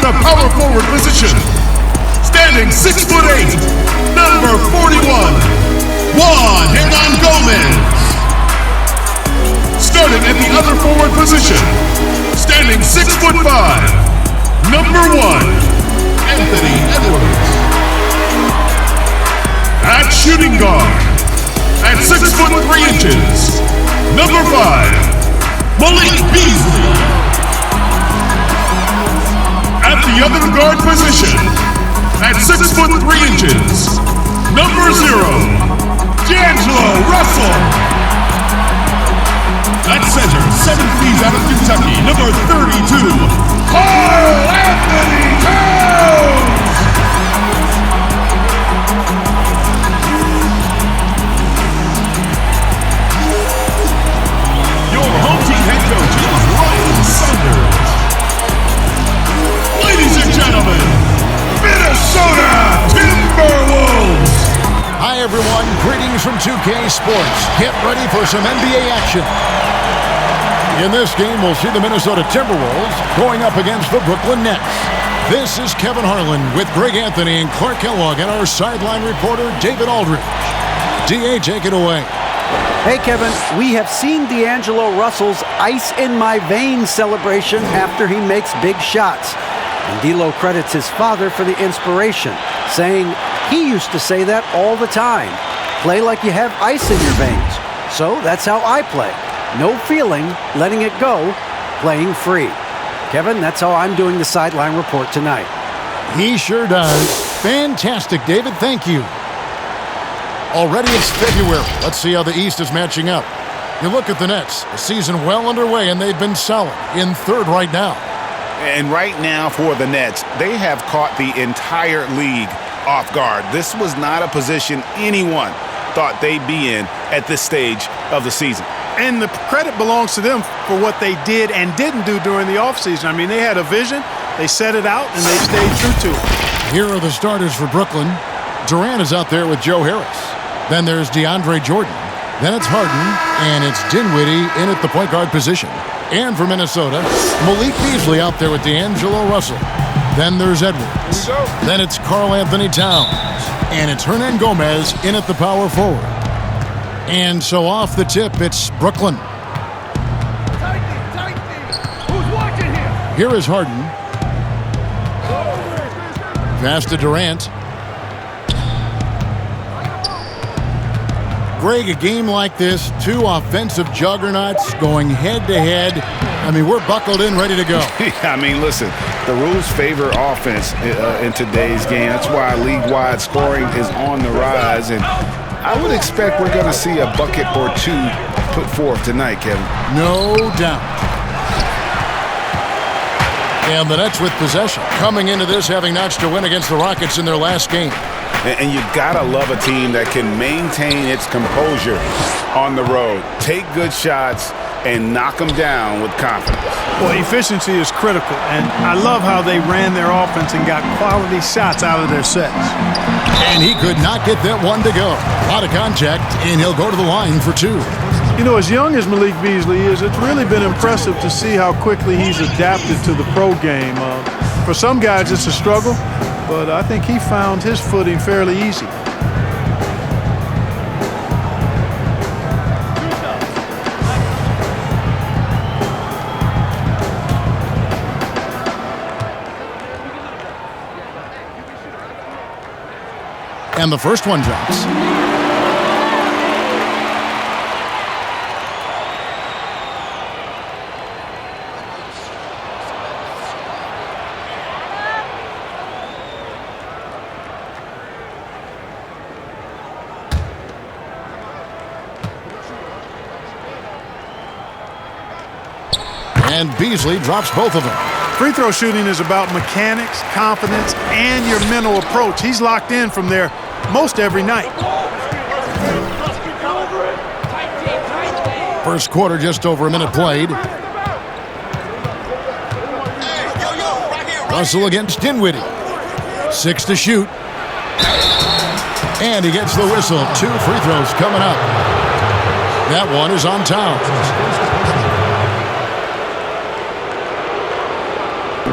the power forward position, standing 6'8", number 41, Juan Gomez. Starting at the other forward position, standing 6'5", number 1, Anthony Edwards. At shooting guard, at 6'3", number 5, Malik Beasley. At the other guard position, at 6'3", number 0, D'Angelo Russell. At center, 7 feet out of Kentucky, number 32, Karl Anthony Towns. Your home team head coach is Ryan Saunders. Ladies and gentlemen, Minnesota Timberwolves. Hi everyone, greetings from 2K Sports. Get ready for some NBA action. In this game, we'll see the Minnesota Timberwolves going up against the Brooklyn Nets. This is Kevin Harlan with Greg Anthony and Clark Kellogg and our sideline reporter, David Aldridge. DA, take it away. Hey, Kevin, we have seen D'Angelo Russell's ice in my veins celebration after he makes big shots. And D'Lo credits his father for the inspiration, saying he used to say that all the time. Play like you have ice in your veins. So that's how I play. No feeling, letting it go, playing free. Kevin, that's how I'm doing the sideline report tonight. He sure does. Fantastic, David. Thank you. Already it's February. Let's see how the East is matching up. You look at the Nets. The season well underway, and they've been solid. In third right now. And right now for the Nets, they have caught the entire league off guard. This was not a position anyone thought they'd be in at this stage of the season. And the credit belongs to them for what they did and didn't do during the offseason. I mean, they had a vision, they set it out, and they stayed true to it. Here are the starters for Brooklyn. Durant is out there with Joe Harris. Then there's DeAndre Jordan. Then it's Harden, and it's Dinwiddie in at the point guard position. And for Minnesota, Malik Beasley out there with D'Angelo Russell. Then there's Edwards. Then it's Karl Anthony Towns. And it's Hernan Gomez in at the power forward. And so off the tip, it's Brooklyn. Who's watching here? Here is Harden. Pass to Durant. Greg, a game like this, two offensive juggernauts going head-to-head. I mean, we're buckled in, ready to go. I mean, listen, the rules favor offense in today's game. That's why league-wide scoring is on the rise, and I would expect we're going to see a bucket or two put forth tonight, Kevin. No doubt. And the Nets with possession, coming into this having notched a win against the Rockets in their last game. And you gotta love a team that can maintain its composure on the road, take good shots, and knock them down with confidence. Well, efficiency is critical, and I love how they ran their offense and got quality shots out of their sets. And he could not get that one to go. A lot of contact, and he'll go to the line for two. You know, as young as Malik Beasley is, it's really been impressive to see how quickly he's adapted to the pro game. For some guys, it's a struggle, but I think he found his footing fairly easy. And the first one drops. And Beasley drops both of them. Free throw shooting is about mechanics, confidence, and your mental approach. He's locked in from there most every night. First quarter, just over a minute played. Russell against Dinwiddie. 6 to shoot. And he gets the whistle. 2 free throws coming up. That one is on Towns.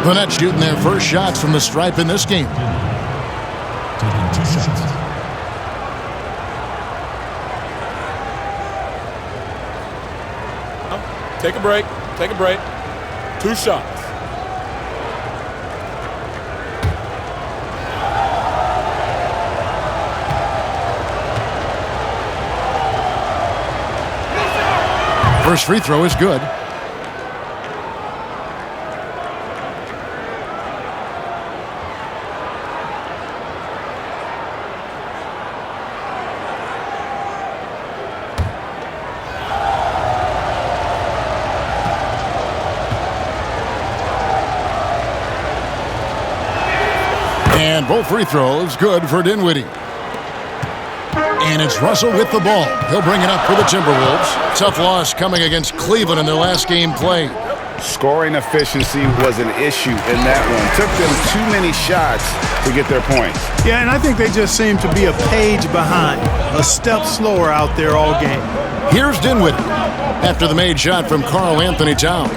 The Nets shooting their first shots from the stripe in this game. Taking 2 shots. Take a break. Take a break. 2 shots. First free throw is good. And both free throws good for Dinwiddie. And it's Russell with the ball. He'll bring it up for the Timberwolves. Tough loss coming against Cleveland in their last game played. Scoring efficiency was an issue in that one. Took them too many shots to get their points. Yeah, and I think they just seem to be a page behind, a step slower out there all game. Here's Dinwiddie after the made shot from Karl Anthony Towns.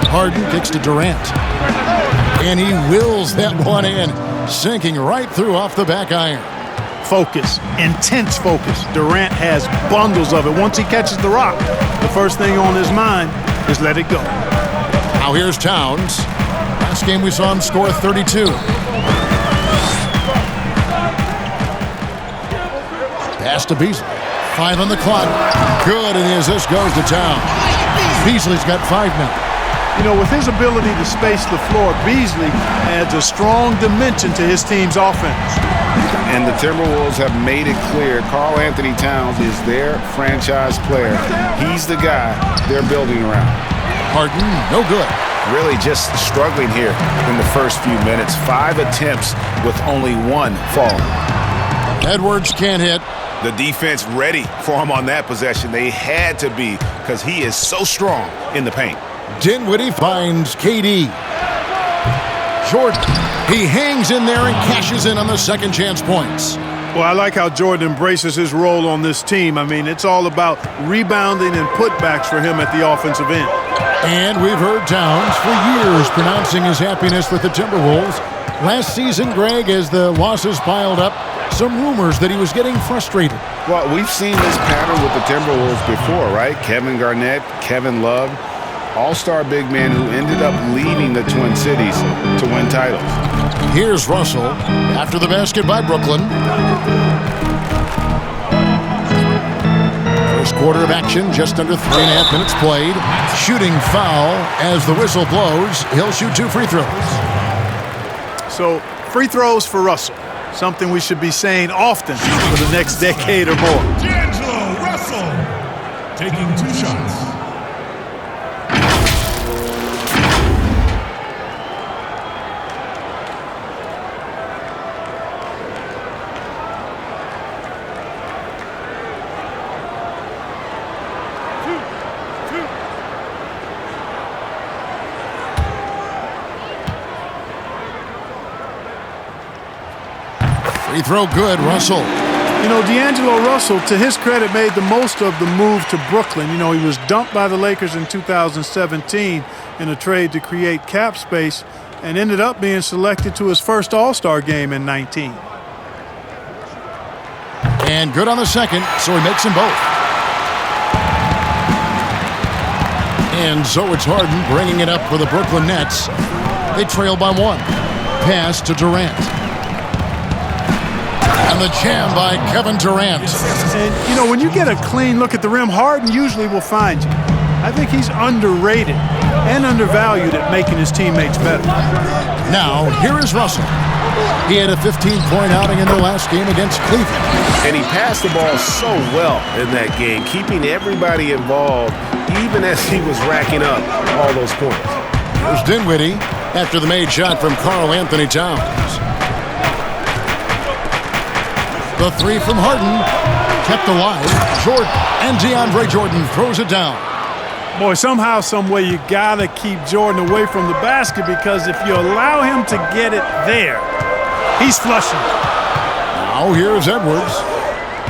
Harden kicks to Durant. And he wills that one in, sinking right through off the back iron. Focus, intense focus. Durant has bundles of it. Once he catches the rock, the first thing on his mind is let it go. Now here's Towns. Last game we saw him score 32. Pass to Beasley. 5 on the clock. Good, and the assist goes to Towns. Beasley's got 5 now. You know, with his ability to space the floor, Beasley adds a strong dimension to his team's offense. And the Timberwolves have made it clear Karl Anthony Towns is their franchise player. He's the guy they're building around. Harden, no good. Really just struggling here in the first few minutes. 5 attempts with only 1 fall. Edwards can't hit. The defense ready for him on that possession. They had to be because he is so strong in the paint. Dinwiddie finds KD. Jordan, he hangs in there and cashes in on the second chance points. Well, I like how Jordan embraces his role on this team. I mean, it's all about rebounding and putbacks for him at the offensive end. And we've heard Towns for years pronouncing his happiness with the Timberwolves. Last season, Greg, as the losses piled up, some rumors that he was getting frustrated. Well, we've seen this pattern with the Timberwolves before, right? Kevin Garnett, Kevin Love, all-star big man who ended up leaving the Twin Cities to win titles. Here's Russell after the basket by Brooklyn. First quarter of action, just under 3.5 minutes played. Shooting foul as the whistle blows. He'll shoot 2 free throws. So, free throws for Russell. Something we should be saying often for the next decade or more. D'Angelo Russell taking 2 shots. Free throw good, Russell. You know, D'Angelo Russell, to his credit, made the most of the move to Brooklyn. You know, he was dumped by the Lakers in 2017 in a trade to create cap space and ended up being selected to his first All-Star game in 19. And good on the second, so he makes them both. And so it's Harden bringing it up for the Brooklyn Nets. They trail by 1. Pass to Durant. And the jam by Kevin Durant. And, you know, when you get a clean look at the rim, Harden usually will find you. I think he's underrated and undervalued at making his teammates better. Now, here is Russell. He had a 15-point outing in their last game against Cleveland. And he passed the ball so well in that game, keeping everybody involved, even as he was racking up all those points. Here's Dinwiddie after the made shot from Karl Anthony Towns. The 3 from Harden kept alive. Jordan and DeAndre Jordan throws it down. Boy, somehow, some way, you got to keep Jordan away from the basket because if you allow him to get it there, he's flushing. Now here's Edwards.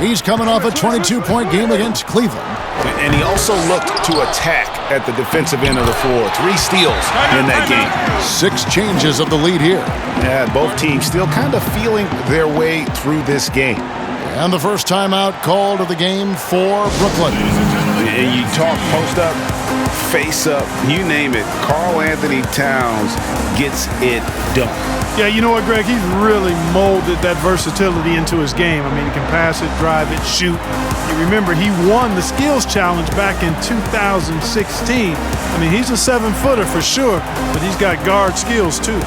He's coming off a 22-point game against Cleveland. And he also looked to attack at the defensive end of the floor. 3 steals in that game. 6 changes of the lead here. Yeah, both teams still kind of feeling their way through this game. And the first timeout called of the game for Brooklyn. And you talk post up, face up, you name it. Karl Anthony Towns gets it done. Yeah, you know what, Greg? He's really molded that versatility into his game. I mean, he can pass it, drive it, shoot. You remember, he won the skills challenge back in 2016. I mean, he's a 7-footer for sure, but he's got guard skills too.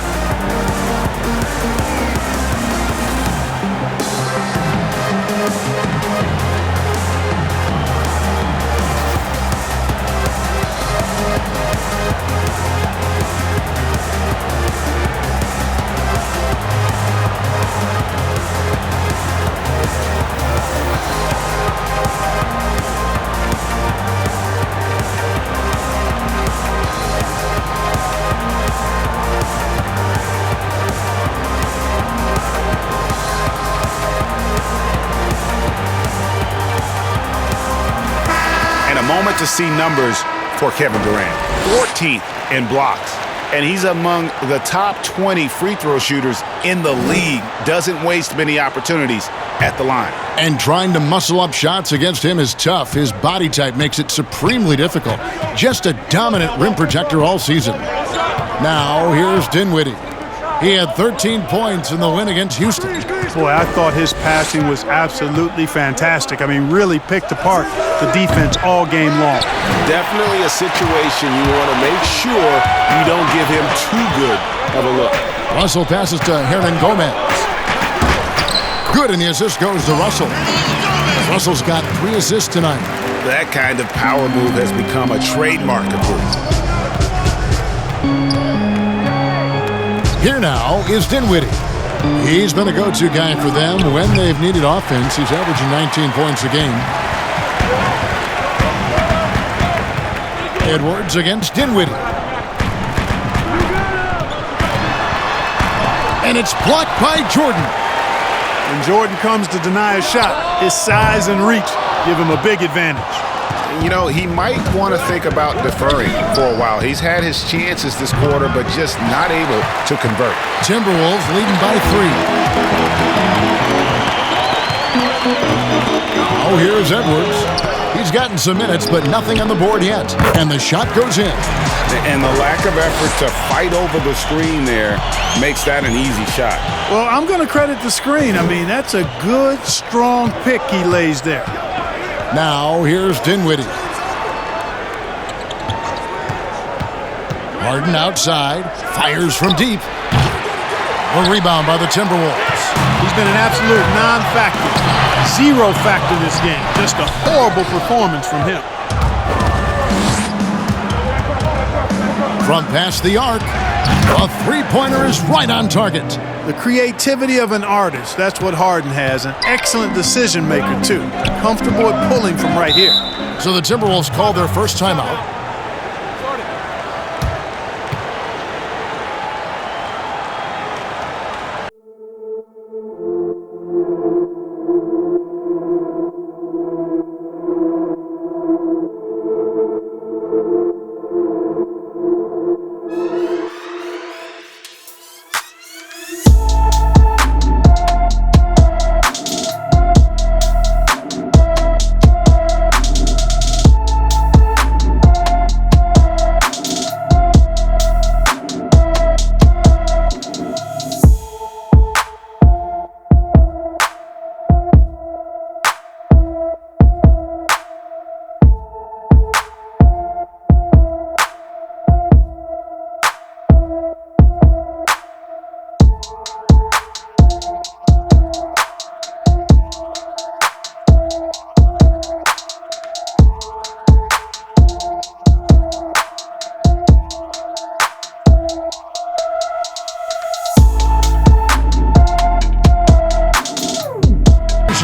Moment to see numbers for Kevin Durant. 14th in blocks. And he's among the top 20 free throw shooters in the league. Doesn't waste many opportunities at the line. And trying to muscle up shots against him is tough. His body type makes it supremely difficult. Just a dominant rim protector all season. Now, here's Dinwiddie. He had 13 points in the win against Houston. Boy, I thought his passing was absolutely fantastic. I mean, really picked apart the defense all game long. Definitely a situation you want to make sure you don't give him too good of a look. Russell passes to Hernan Gomez. Good, and the assist goes to Russell. Russell's got 3 assists tonight. That kind of power move has become a trademark of his. Here now is Dinwiddie. He's been a go-to guy for them when they've needed offense. He's averaging 19 points a game. Edwards against Dinwiddie. And it's blocked by Jordan. When Jordan comes to deny a shot, his size and reach give him a big advantage. You know, he might want to think about deferring for a while. He's had his chances this quarter, but just not able to convert. Timberwolves leading by 3. Oh, here's Edwards. He's gotten some minutes, but nothing on the board yet. And the shot goes in. And the lack of effort to fight over the screen there makes that an easy shot. Well, I'm going to credit the screen. I mean, that's a good, strong pick he lays there. Now, here's Dinwiddie. Harden outside, fires from deep. A rebound by the Timberwolves. He's been an absolute non-factor. 0 factor this game. Just a horrible performance from him. From past the arc, a three-pointer is right on target. The creativity of an artist, that's what Harden has. An excellent decision maker, too. Comfortable at pulling from right here. So the Timberwolves call their first timeout.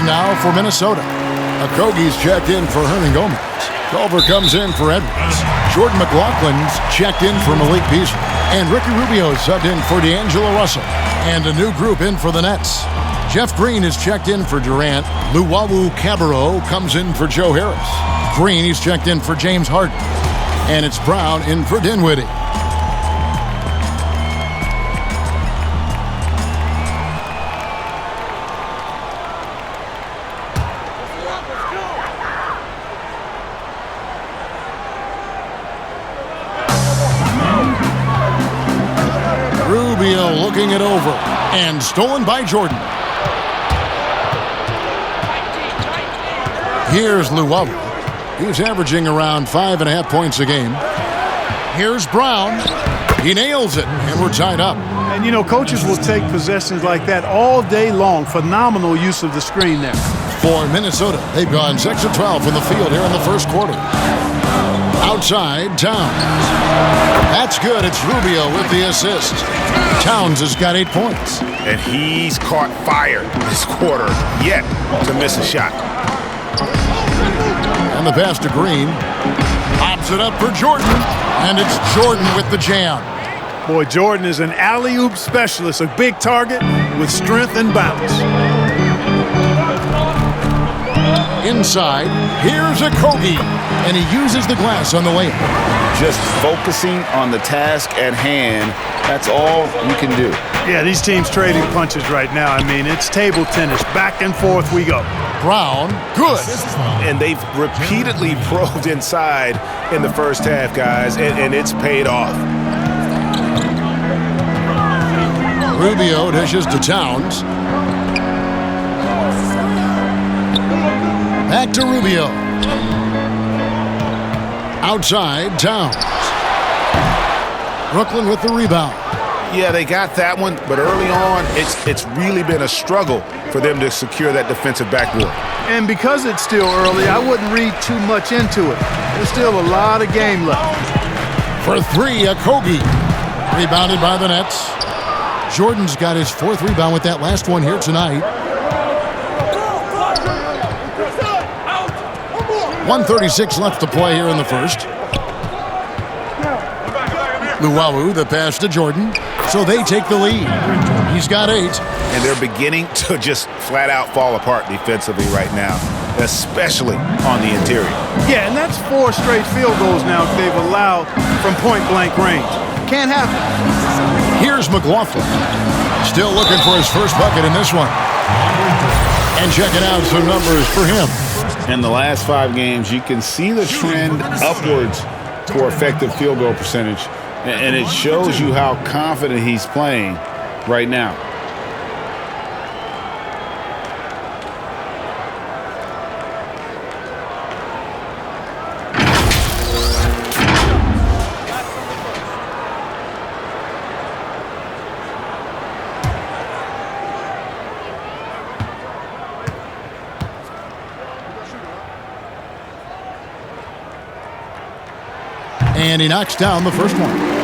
Now for Minnesota. Okogie's checked in for Hernan Gomez. Culver comes in for Edwards. Jordan McLaughlin's checked in for Malik Beasley. And Ricky Rubio subbed in for D'Angelo Russell. And a new group in for the Nets. Jeff Green is checked in for Durant. Luwawu Cabarro comes in for Joe Harris. Green, he's checked in for James Harden. And it's Brown in for Dinwiddie. Rubio looking it over. And stolen by Jordan. Here's Luwawu. He's averaging around 5.5 points a game. Here's Brown. He nails it, and we're tied up. And, you know, coaches will take possessions like that all day long. Phenomenal use of the screen there. For Minnesota, they've gone 6 of 12 from the field here in the first quarter. Outside, Towns. That's good. It's Rubio with the assist. Towns has got 8 points. And he's caught fire this quarter yet to miss a shot. And the pass to Green. Pops it up for Jordan. And it's Jordan with the jam. Boy, Jordan is an alley-oop specialist, a big target with strength and bounce. Inside, here's a Kogi. And he uses the glass on the layup. Just focusing on the task at hand, that's all you can do. Yeah, these teams trading punches right now. I mean, it's table tennis. Back and forth we go. Brown, good. And they've repeatedly probed inside in the first half, guys, and it's paid off. Rubio dishes to Towns. Back to Rubio. Outside, Towns. Brooklyn with the rebound. Yeah, they got that one, but early on, it's really been a struggle for them to secure that defensive backboard. And because it's still early, I wouldn't read too much into it. There's still a lot of game left. For three, a Kogi. Rebounded by the Nets. Jordan's got his 4th rebound with that last one here tonight. 1:36 left to play here in the first. Luwawu, the pass to Jordan. So they take the lead. He's got 8. And they're beginning to just flat out fall apart defensively right now, especially on the interior. Yeah, and that's 4 straight field goals now they've allowed from point-blank range. Can't happen. Here's McLaughlin. Still looking for his first bucket in this one. And checking out some numbers for him. In the last 5 games, you can see the trend upwards for effective field goal percentage. And it shows you how confident he's playing right now. And he knocks down the first one.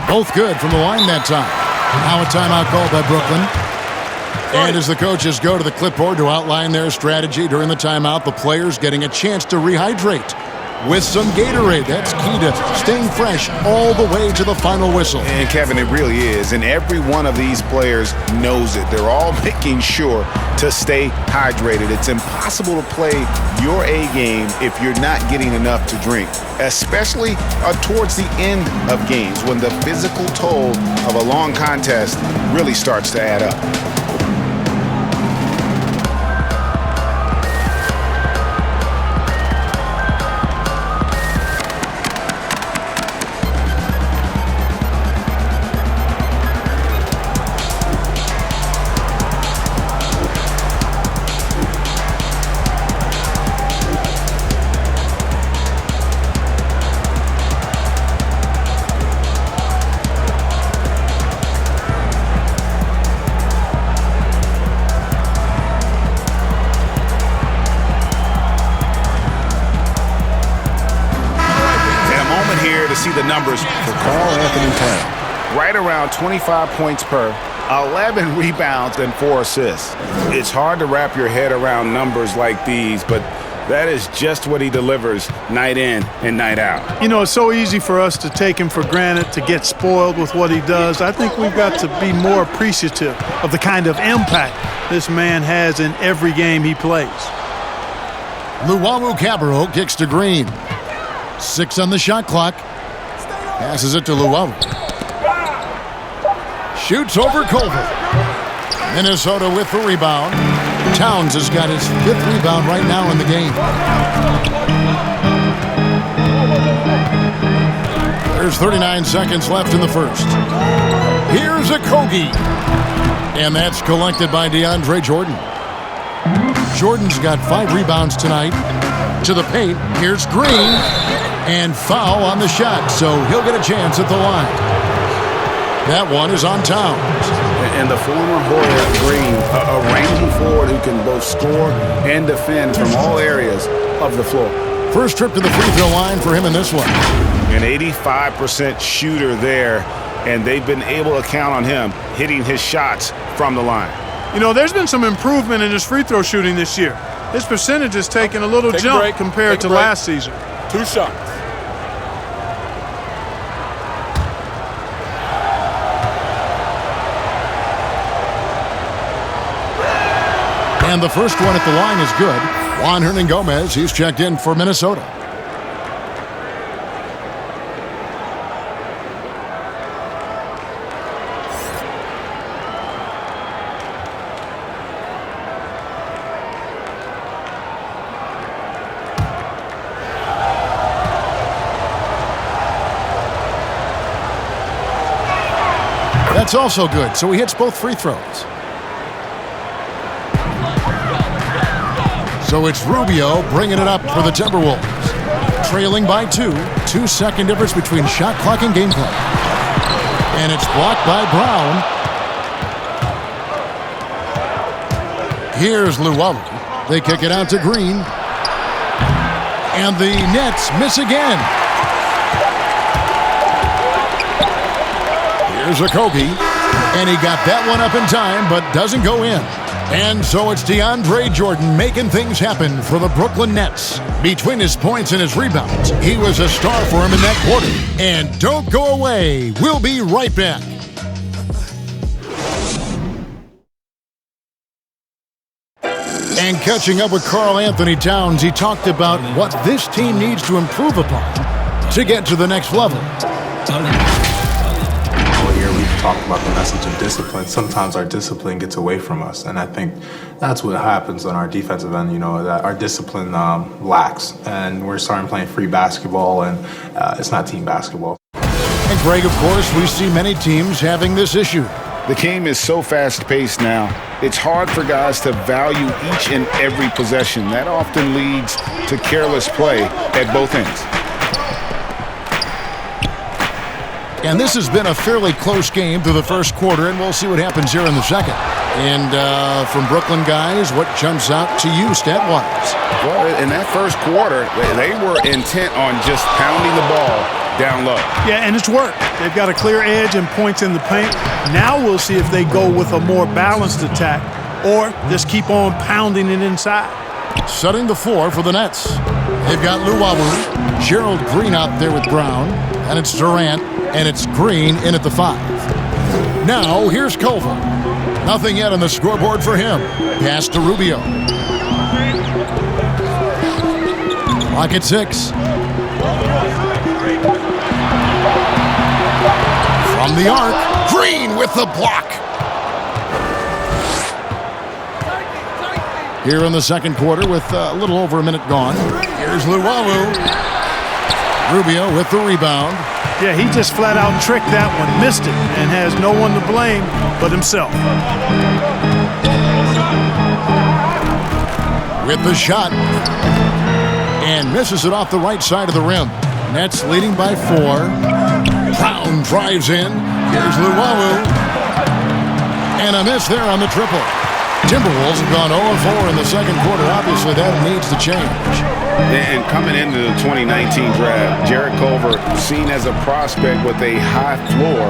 Both good from the line that time. Now a timeout called by Brooklyn. And as the coaches go to the clipboard to outline their strategy during the timeout, the players getting a chance to rehydrate with some Gatorade. That's key to staying fresh all the way to the final whistle. And Kevin, it really is. And every one of these players knows it. They're all making sure to stay hydrated. It's impossible to play your A game if you're not getting enough to drink, especially towards the end of games when the physical toll of a long contest really starts to add up. numbers for Karl Anthony Towns. Right around 25 points per, 11 rebounds, and 4 assists. It's hard to wrap your head around numbers like these, but that is just what he delivers night in and night out. You know, it's so easy for us to take him for granted, to get spoiled with what he does. I think we've got to be more appreciative of the kind of impact this man has in every game he plays. Luwawu-Cabarrot kicks to Green. 6 on the shot clock. Passes it to Luwawu. Shoots over Culver. Minnesota with the rebound. Towns has got his 5th rebound right now in the game. There's 39 seconds left in the first. Here's a Kogi. And that's collected by DeAndre Jordan. Jordan's got 5 rebounds tonight. To the paint. Here's Green. And foul on the shot, so he'll get a chance at the line. That one is on Towns. And the former Hoya Green, a rangy forward who can both score and defend from all areas of the floor. First trip to the free throw line for him in this one. An 85% shooter there, and they've been able to count on him hitting his shots from the line. You know, there's been some improvement in his free throw shooting this year. His percentage has taken a little jump compared to last season. 2 shots. And the first one at the line is good. Juan Hernangomez, he's checked in for Minnesota. That's also good, so he hits both free throws. So it's Rubio bringing it up for the Timberwolves. Trailing by 2. 2-second difference between shot clock and game clock. And it's blocked by Brown. Here's Luwawu. They kick it out to Green. And the Nets miss again. Here's Okogie. And he got that one up in time, but doesn't go in. And so it's DeAndre Jordan making things happen for the Brooklyn Nets. Between his points and his rebounds, he was a star for him in that quarter. And don't go away. We'll be right back. And catching up with Karl Anthony Towns, he talked about what this team needs to improve upon to get to the next level. Talk about the message of discipline. Sometimes our discipline gets away from us, and I think that's what happens on our defensive end. You know, that our discipline lacks, and we're starting playing free basketball, and it's not team basketball. And Greg, of course, we see many teams having this issue. The game is so fast-paced now, it's hard for guys to value each and every possession. That often leads to careless play at both ends. And this has been a fairly close game through the first quarter, and we'll see what happens here in the second. And from Brooklyn guys, what jumps out to you stat-wise? Well, in that first quarter, they were intent on just pounding the ball down low. Yeah, and it's worked. They've got a clear edge and points in the paint. Now we'll see if they go with a more balanced attack or just keep on pounding it inside. Setting the floor for the Nets. They've got Luwawu, Gerald Green out there with Brown, and it's Durant. And it's Green in at the 5. Now, here's Culver. Nothing yet on the scoreboard for him. Pass to Rubio. Clock at 6. From the arc, Green with the block. Here in the second quarter with a little over a minute gone. Here's Luwawu. Rubio with the rebound. Yeah, he just flat out tricked that one, missed it, and has no one to blame but himself. With the shot. And misses it off the right side of the rim. Nets leading by 4. Brown drives in. Here's Luwawu. And a miss there on the triple. Timberwolves have gone 0-4 in the second quarter. Obviously, that needs to change. And coming into the 2019 draft, Jarrett Culver seen as a prospect with a high floor,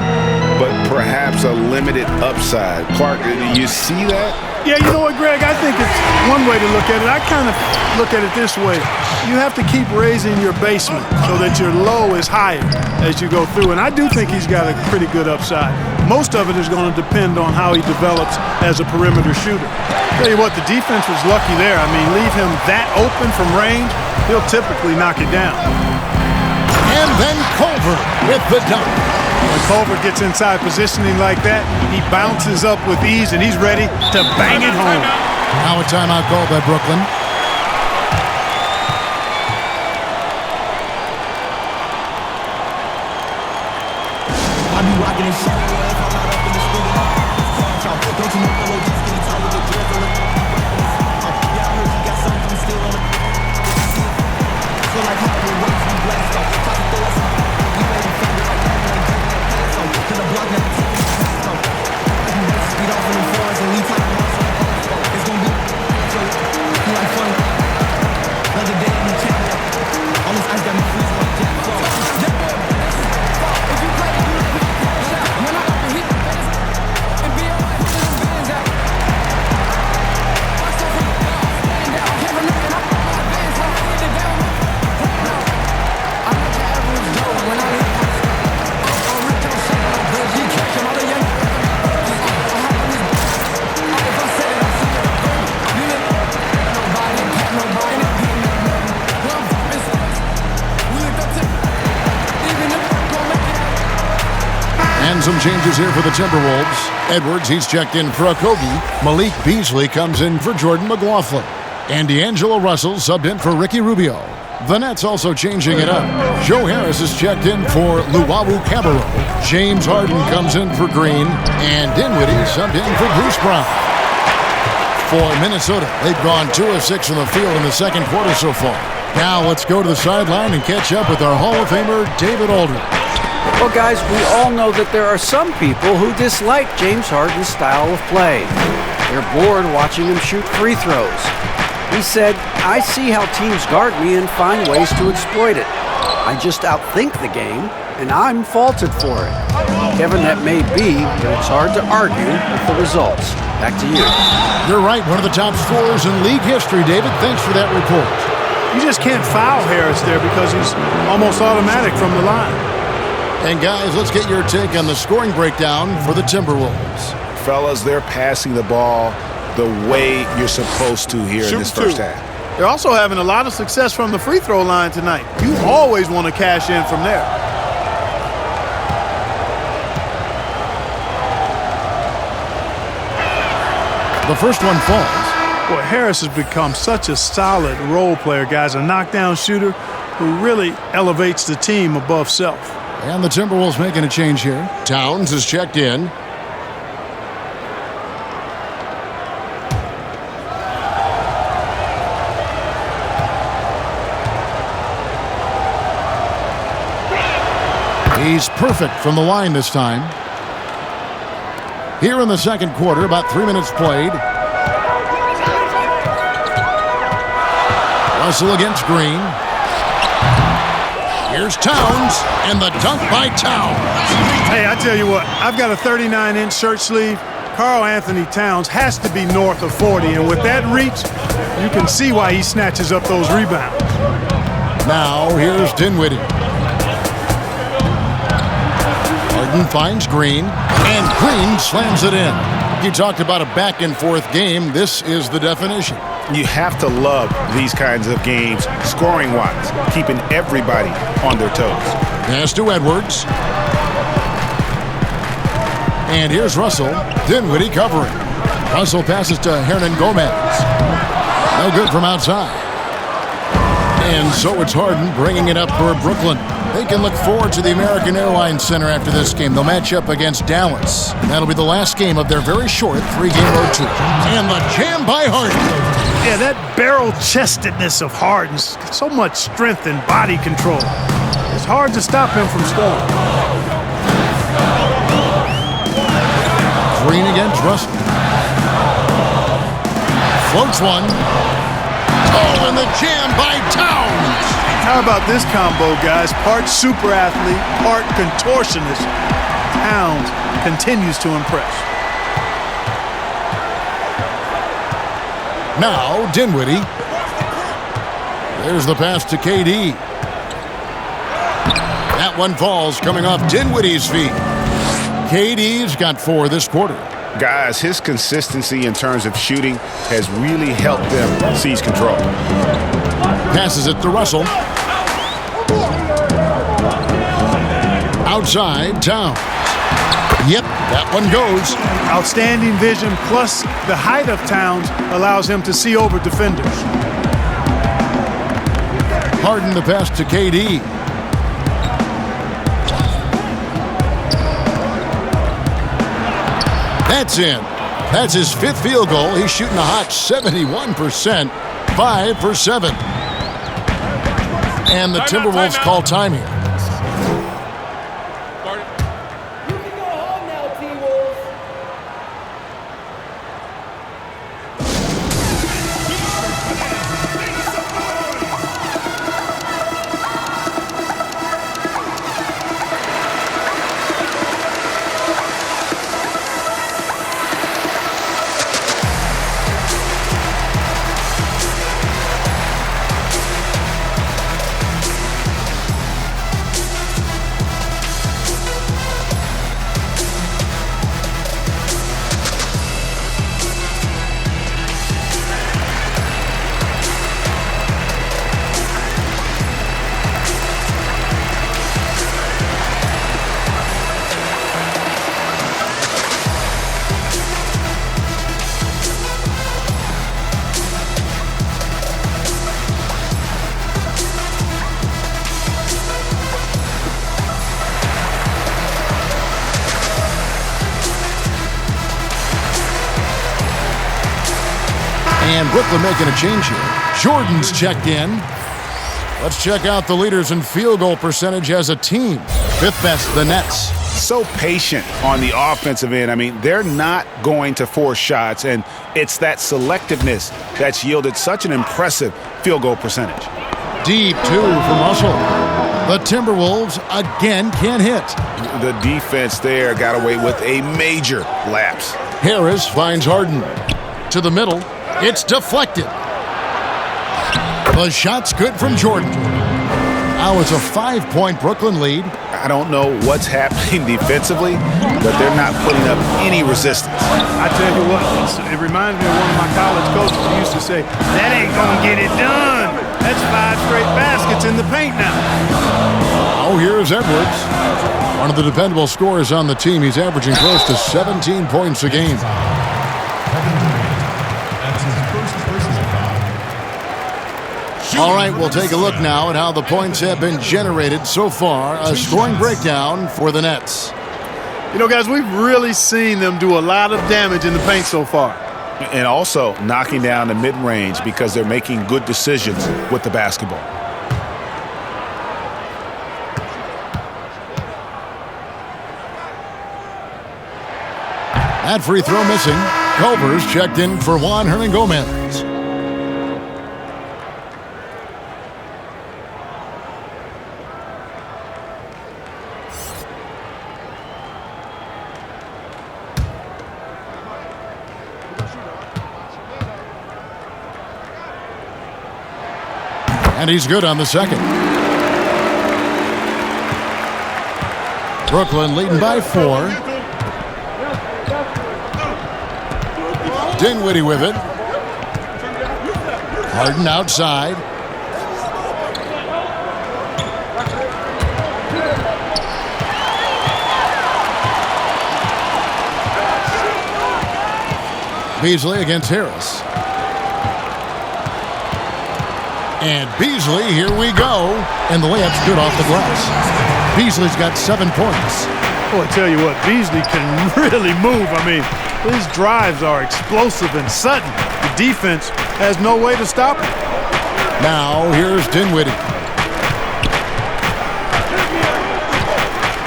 but perhaps a limited upside. Clark, do you see that? Yeah, you know what, Greg? I think it's one way to look at it. I kind of look at it this way. You have to keep raising your basement so that your low is higher as you go through. And I do think he's got a pretty good upside. Most of it is going to depend on how he develops as a perimeter shooter. Tell you what, the defense was lucky there. I mean, leave him that open from range, he'll typically knock it down. And then Culver with the dunk. When Culver gets inside positioning like that, he bounces up with ease, and he's ready to bang it home. Now a timeout called by Brooklyn. I be rocking and shit. Don't you know the way just get tired with the drizzle? Yeah, I heard you got something still on the. Feel like having weights we blast off. Try to throw us off. We made it feel like having a drink and pass off. To the block now, take it fast off. You want to speed off in the forest and leave time. It's gonna be so you like fun. Another day in the channel. All this ice got me freezing like Jack Frost. If you play it, you like when I up the heat and be all right with them bands out. Watch over the stand down. Can't remember my bands how I put it down. I'm like the average Joe when I leave. I'm rich on shit on bridge. You catch him all the young. If I said it, I see it. You live nobody, cat nobody, and it ain't nothing. Where I'm from is we looked up to even if I'm gonna make it. And some changes here for the Timberwolves. Edwards, he's checked in for Okogie. Malik Beasley comes in for Jordan McLaughlin. And D'Angelo Russell subbed in for Ricky Rubio. The Nets also changing it up. Joe Harris is checked in for Luwawu Cabarro. James Harden comes in for Green. And Dinwiddie subbed in for Bruce Brown. For Minnesota, they've gone 2 of 6 from the field in the second quarter so far. Now let's go to the sideline and catch up with our Hall of Famer, David Aldridge. Well, guys, we all know that there are some people who dislike James Harden's style of play. They're bored watching him shoot free throws. He said, I see how teams guard me and find ways to exploit it. I just outthink the game, and I'm faulted for it. Kevin, that may be, but it's hard to argue with the results. Back to you. You're right, one of the top scorers in league history, David. Thanks for that report. You just can't foul Harris there because he's almost automatic from the line. And guys, let's get your take on the scoring breakdown for the Timberwolves. Fellas, they're passing the ball the way you're supposed to here in this first half. They're also having a lot of success from the free throw line tonight. You always want to cash in from there. The first one falls. Boy, Harris has become such a solid role player, guys. A knockdown shooter who really elevates the team above self. And the Timberwolves making a change here. Towns is checked in. He's perfect from the line this time. Here in the second quarter, about 3 minutes played. Russell against Green. Here's Towns, and the dunk by Towns. Hey, I tell you what, I've got a 39-inch shirt sleeve. Karl Anthony Towns has to be north of 40, and with that reach, you can see why he snatches up those rebounds. Now, here's Dinwiddie. Harden finds Green, and Green slams it in. You talked about a back-and-forth game. This is the definition. You have to love these kinds of games, scoring-wise, keeping everybody on their toes. Pass to Edwards. And here's Russell. Dinwiddie covering. Russell passes to Hernan Gomez. No good from outside. And so it's Harden bringing it up for Brooklyn. They can look forward to the American Airlines Center after this game. They'll match up against Dallas. And that'll be the last game of their very short 3-game road trip. And the jam by Harden. Yeah, that barrel-chestedness of Harden's so much strength and body control. It's hard to stop him from scoring. Green against Russell. Floats one. Oh, and the jam by Towns. How about this combo, guys? Part super athlete, part contortionist. Towns continues to impress. Now, Dinwiddie. There's the pass to KD. That one falls coming off Dinwiddie's feet. KD's got 4 this quarter. Guys, his consistency in terms of shooting has really helped them seize control. Passes it to Russell. Outside, Towns. Yep, that one goes. Outstanding vision plus the height of Towns allows him to see over defenders. Harden the pass to KD. That's in. That's his 5th field goal. He's shooting a hot 71%, 5 for 7. And the Timberwolves call time here. You can go home now, T-Wolves. And Brooklyn making a change here. Jordan's checked in. Let's check out the leaders in field goal percentage as a team. 5th best, the Nets. So patient on the offensive end. I mean, they're not going to force shots, and it's that selectiveness that's yielded such an impressive field goal percentage. Deep 2 from Russell. The Timberwolves again can't hit. The defense there got away with a major lapse. Harris finds Harden. To the middle. It's deflected. The shot's good from Jordan. Now it's a 5-point Brooklyn lead. I don't know what's happening defensively, but they're not putting up any resistance. I tell you what, it reminds me of one of my college coaches who used to say, that ain't gonna get it done. That's 5 straight baskets in the paint now. Oh, here's Edwards. One of the dependable scorers on the team. He's averaging close to 17 points a game. All right, we'll take a look now at how the points have been generated so far. A scoring breakdown for the Nets. You know, guys, we've really seen them do a lot of damage in the paint so far. And also knocking down the mid-range because they're making good decisions with the basketball. That free throw missing. Culver's checked in for Juan Hernangomez. And he's good on the second. Brooklyn leading by 4. Dinwiddie with it. Harden outside. Beasley against Harris. And Beasley, here we go. And the layup's good off the glass. Beasley's got 7 points. Well, I tell you what, Beasley can really move. I mean, these drives are explosive and sudden. The defense has no way to stop him. Now, here's Dinwiddie.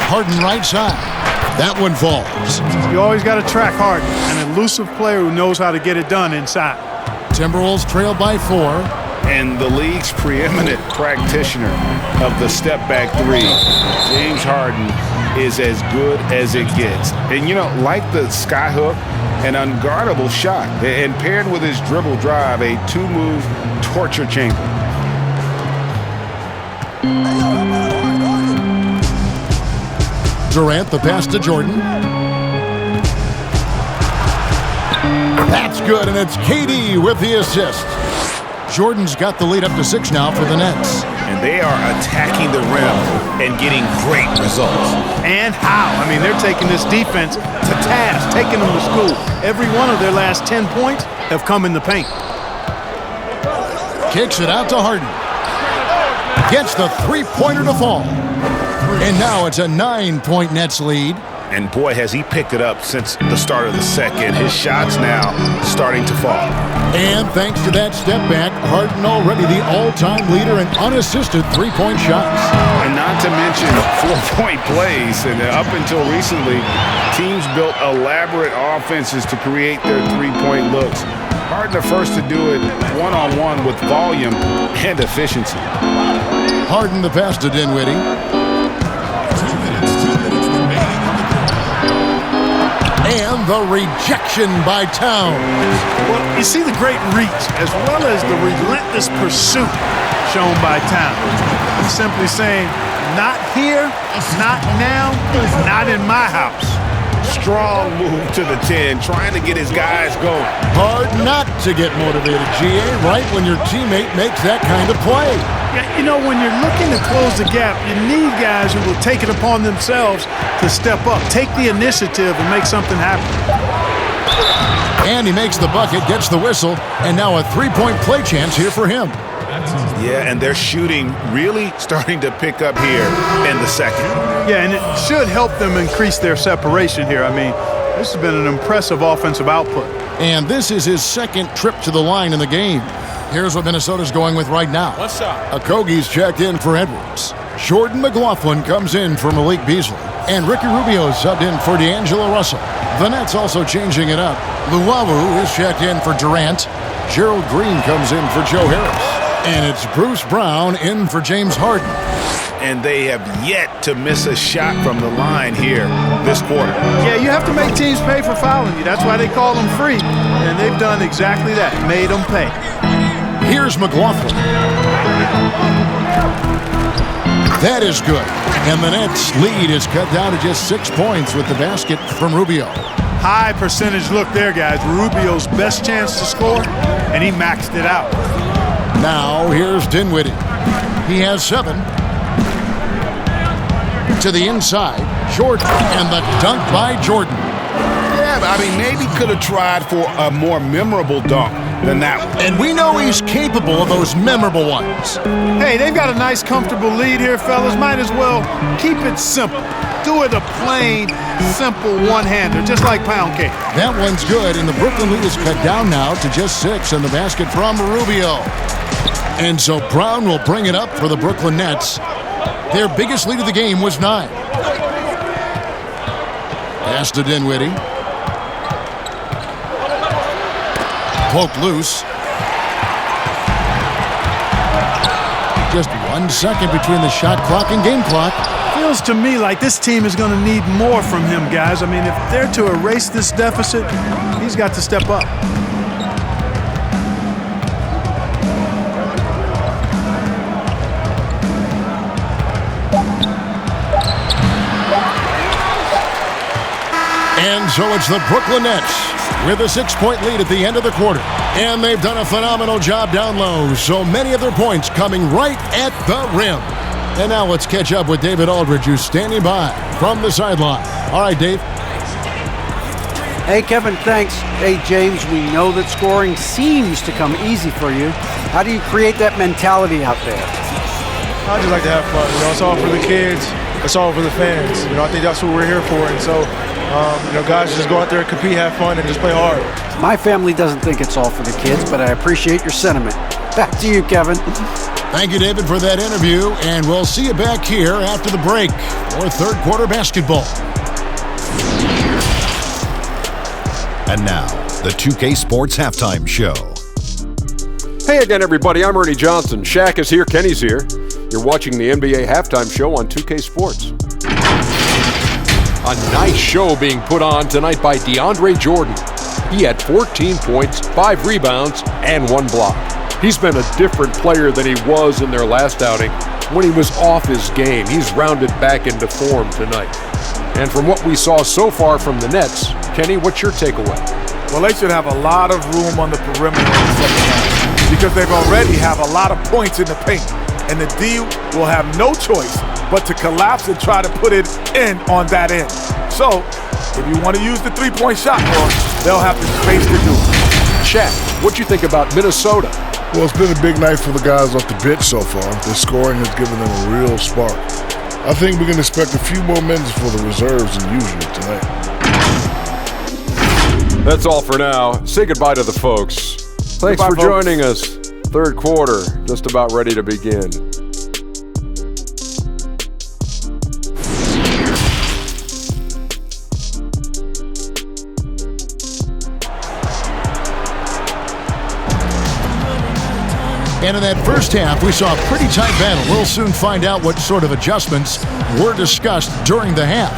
Harden right side. That one falls. You always got to track Harden, an elusive player who knows how to get it done inside. Timberwolves trail by 4. And the league's preeminent practitioner of the step-back three, James Harden, is as good as it gets. And, like the skyhook, an unguardable shot, and paired with his dribble drive, a two-move torture chamber. Durant, the pass to Jordan. That's good, and it's KD with the assist. Jordan's got the lead up to 6 now for the Nets. And they are attacking the rim and getting great results. And how? I mean, they're taking this defense to task, taking them to school. Every one of their last 10 points have come in the paint. Kicks it out to Harden. Gets the three-pointer to fall. And now it's a 9-point Nets lead. And boy, has he picked it up since the start of the second. His shots now starting to fall. And thanks to that step back, Harden already the all-time leader in unassisted three-point shots. And not to mention 4-point plays. And up until recently, teams built elaborate offenses to create their three-point looks. Harden the first to do it one-on-one with volume and efficiency. Harden the pass to Dinwiddie. And the rejection by Towns. Well, you see the great reach as well as the relentless pursuit shown by Towns. He's simply saying, not here, not now, not in my house. Strong move to the 10, trying to get his guys going. Hard not to get motivated, GA, right when your teammate makes that kind of play. Yeah, when you're looking to close the gap, you need guys who will take it upon themselves to step up, take the initiative, and make something happen. And he makes the bucket, gets the whistle, and now a three-point play chance here for him. Yeah, and their shooting really starting to pick up here in the second. Yeah, and it should help them increase their separation here. I mean, this has been an impressive offensive output. And this is his second trip to the line in the game. Here's what Minnesota's going with right now. One shot. Okogie's checked in for Edwards. Jordan McLaughlin comes in for Malik Beasley. And Ricky Rubio subbed in for D'Angelo Russell. The Nets also changing it up. Luwawu is checked in for Durant. Gerald Green comes in for Joe Harris. And it's Bruce Brown in for James Harden. And they have yet to miss a shot from the line here this quarter. Yeah, you have to make teams pay for fouling you. That's why they call them free. And they've done exactly that, made them pay. Here's McLaughlin. That is good. And the Nets' lead is cut down to just 6 points with the basket from Rubio. High percentage look there, guys. Rubio's best chance to score, and he maxed it out. Now here's Dinwiddie. He has 7. To the inside, Jordan, and the dunk by Jordan. Yeah, but maybe could have tried for a more memorable dunk than that one. And we know he's capable of those memorable ones. Hey, they've got a nice, comfortable lead here, fellas. Might as well keep it simple. Do it a plain, simple one-hander, just like pound cake. That one's good, and the Brooklyn lead is cut down now to just 6, and the basket from Rubio. And so Brown will bring it up for the Brooklyn Nets. Their biggest lead of the game was 9. Pass to Dinwiddie. Poked loose. Just 1 second between the shot clock and game clock. Feels to me like this team is going to need more from him, guys. I mean, if they're to erase this deficit, he's got to step up. And so it's the Brooklyn Nets with a 6-point lead at the end of the quarter. And they've done a phenomenal job down low, so many of their points coming right at the rim. And now let's catch up with David Aldridge, who's standing by from the sideline. All right, Dave. Hey, Kevin, thanks. Hey, James, we know that scoring seems to come easy for you. How do you create that mentality out there? I just like to have fun. It's all for the kids. It's all for the fans. I think that's what we're here for. And so, guys just go out there and compete, have fun, and just play hard. My family doesn't think it's all for the kids, but I appreciate your sentiment. Back to you, Kevin. Thank you, David, for that interview, and we'll see you back here after the break for third quarter basketball. And now, the 2K Sports Halftime Show. Hey again, everybody. I'm Ernie Johnson. Shaq is here. Kenny's here. You're watching the NBA Halftime Show on 2K Sports. A nice show being put on tonight by DeAndre Jordan. He had 14 points, 5 rebounds, and 1 block. He's been a different player than he was in their last outing when he was off his game. He's rounded back into form tonight. And from what we saw so far from the Nets, Kenny, what's your takeaway? Well, they should have a lot of room on the perimeter in the second half because they've already have a lot of points in the paint. And the D will have no choice but to collapse and try to put it in on that end. So, if you want to use the three-point shot more, they'll have the space to do it. Shaq, what you think about Minnesota? Well, it's been a big night for the guys off the bench so far. The scoring has given them a real spark. I think we can expect a few more minutes for the reserves than usual tonight. That's all for now. Say goodbye to the folks. Thanks for joining us. Third quarter, just about ready to begin. And in that first half, we saw a pretty tight battle. We'll soon find out what sort of adjustments were discussed during the half.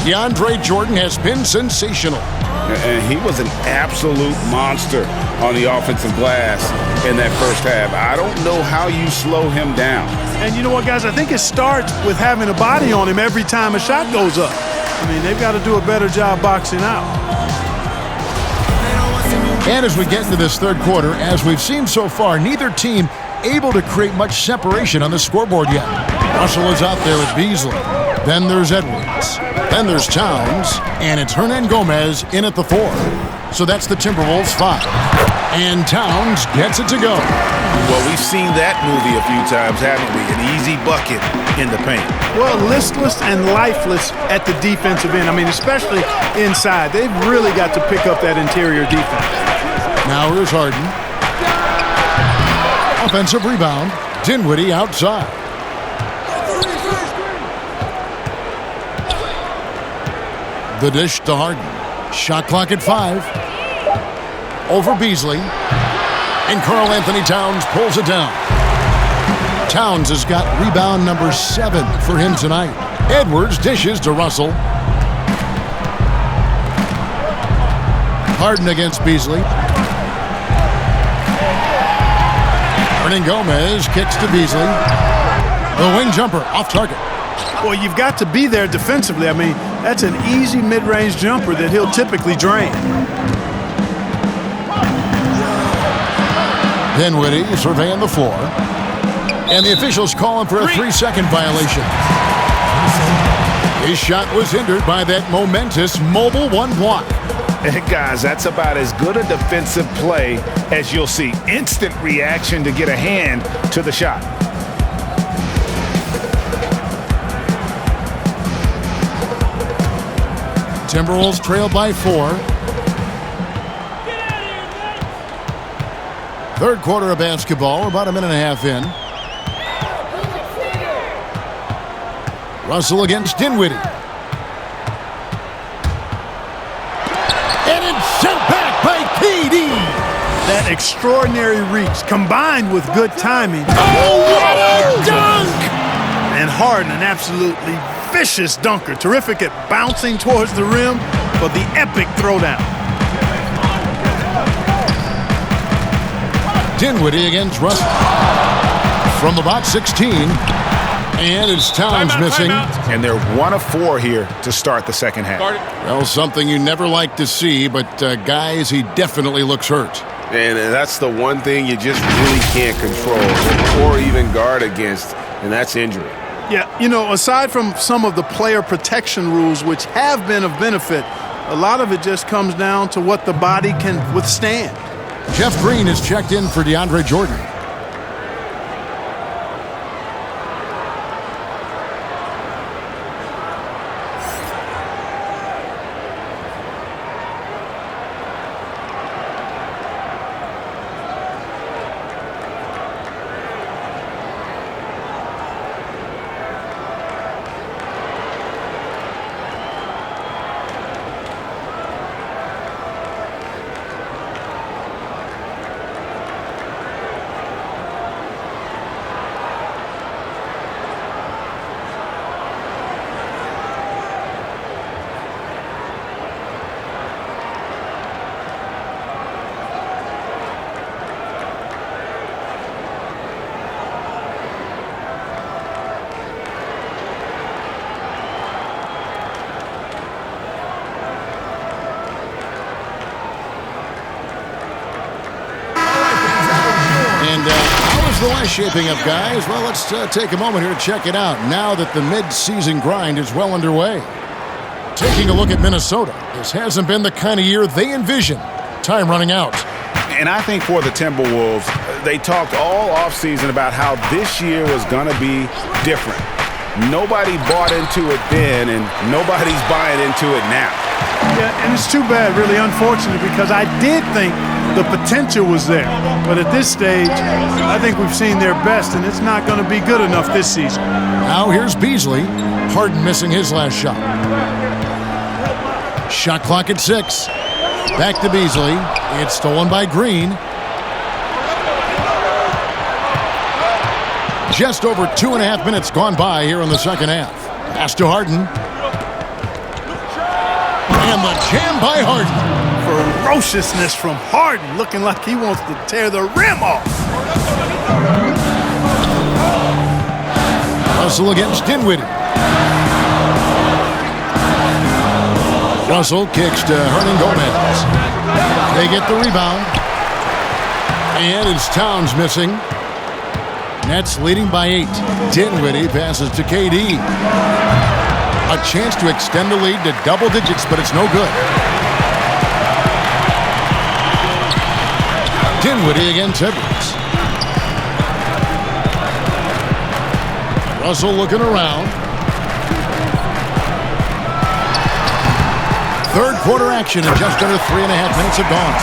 DeAndre Jordan has been sensational. And he was an absolute monster on the offensive glass in that first half. I don't know how you slow him down. And you know what, guys? I think it starts with having a body on him every time a shot goes up. I mean, they've got to do a better job boxing out. And as we get into this third quarter, as we've seen so far, neither team able to create much separation on the scoreboard yet. Russell is out there with Beasley. Then there's Edwards. Then there's Towns. And it's Hernan Gomez in at the 4. So that's the Timberwolves 5. And Towns gets it to go. Well, we've seen that movie a few times, haven't we? An easy bucket in the paint. Well, listless and lifeless at the defensive end. I mean, especially inside. They've really got to pick up that interior defense. Now here's Harden. Offensive rebound. Dinwiddie outside. The dish to Harden. Shot clock at 5. Over Beasley. And Karl Anthony Towns pulls it down. Towns has got rebound number 7 for him tonight. Edwards dishes to Russell. Harden against Beasley. Hernan Gomez kicks to Beasley. The wing jumper off target. Well, you've got to be there defensively. I mean, that's an easy mid-range jumper that he'll typically drain. Dinwiddie surveying the floor. And the officials call him for a 3-second violation. His shot was hindered by that momentous mobile 1 block. Guys, that's about as good a defensive play as you'll see. Instant reaction to get a hand to the shot. Timberwolves trail by 4. Third quarter of basketball, about a minute and a half in. Russell against Dinwiddie. And it's sent back by KD. That extraordinary reach combined with good timing. Oh, what a dunk! And Harden, an absolutely vicious dunker. Terrific at bouncing towards the rim, but the epic throwdown. Dinwiddie against Russell. From about 16. And it's Towns missing. And they're 1 of 4 here to start the second half. Well, something you never like to see, but guys, he definitely looks hurt. And that's the one thing you just really can't control or even guard against, and that's injury. Yeah, you know, aside from some of the player protection rules, which have been of benefit, a lot of it just comes down to what the body can withstand. Jeff Green is checked in for DeAndre Jordan. the West shaping up, guys? Well, let's take a moment here to check it out now that the mid-season grind is well underway. Taking a look at Minnesota, this hasn't been the kind of year they envisioned. Time running out. And I think for the Timberwolves, they talked all offseason about how this year was going to be different. Nobody bought into it then, and nobody's buying into it now. Yeah, and it's too bad, really unfortunate, because I did think the potential was there. But at this stage, I think we've seen their best, and it's not going to be good enough this season. Now here's Beasley. Harden missing his last shot. Shot clock at 6. Back to Beasley. It's stolen by Green. Just over 2.5 minutes gone by here in the second half. Pass to Harden. And the jam by Harden. Ferociousness from Harden, looking like he wants to tear the rim off. Russell against Dinwiddie. Russell kicks to Hernan Gomez. They get the rebound. And it's Towns missing. Nets leading by 8. Dinwiddie passes to KD. A chance to extend the lead to double digits, but it's no good. Dinwiddie against Edwards. Russell looking around. Third quarter action in just under 3.5 minutes have gone.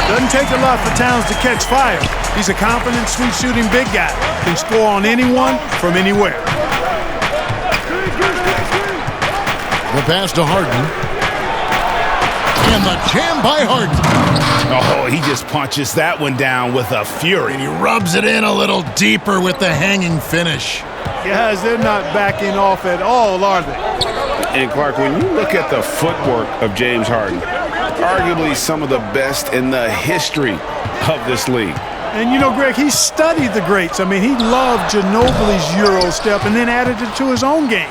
Doesn't take a lot for Towns to catch fire. He's a confident, sweet-shooting big guy. Can score on anyone from anywhere. The pass to Harden. And the jam by Harden. Oh, he just punches that one down with a fury. And he rubs it in a little deeper with the hanging finish. Guys, they're not backing off at all, are they? And Clark, when you look at the footwork of James Harden, arguably some of the best in the history of this league. And you know, Greg, he studied the greats. I mean, he loved Ginobili's Euro step and then added it to his own game.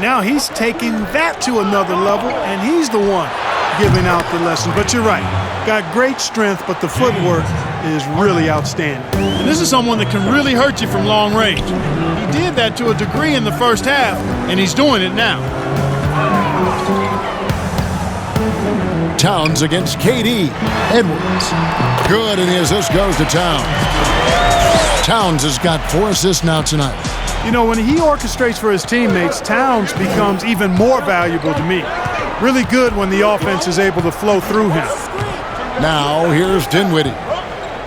Now he's taking that to another level, and he's the one giving out the lesson. But you're right. Got great strength, but the footwork is really outstanding. And this is someone that can really hurt you from long range. He did that to a degree in the first half, and he's doing it now. Towns against KD. Edwards. Good, and the assist goes to Towns. Towns has got 4 assists now tonight. You know, when he orchestrates for his teammates, Towns becomes even more valuable to me. Really good when the offense is able to flow through him. Now, here's Dinwiddie.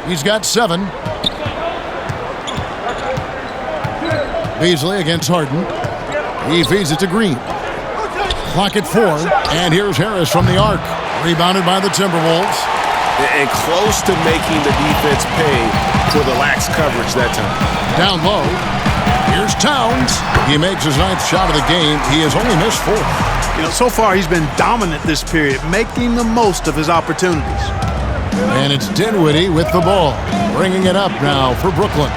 He's got 7. Beasley against Harden. He feeds it to Green. Clock at 4, and here's Harris from the arc. Rebounded by the Timberwolves. And close to making the defense pay for the lax coverage that time. Down low. Here's Towns. He makes his 9th shot of the game. He has only missed 4. You know, so far he's been dominant this period, making the most of his opportunities. And it's Dinwiddie with the ball. Bringing it up now for Brooklyn.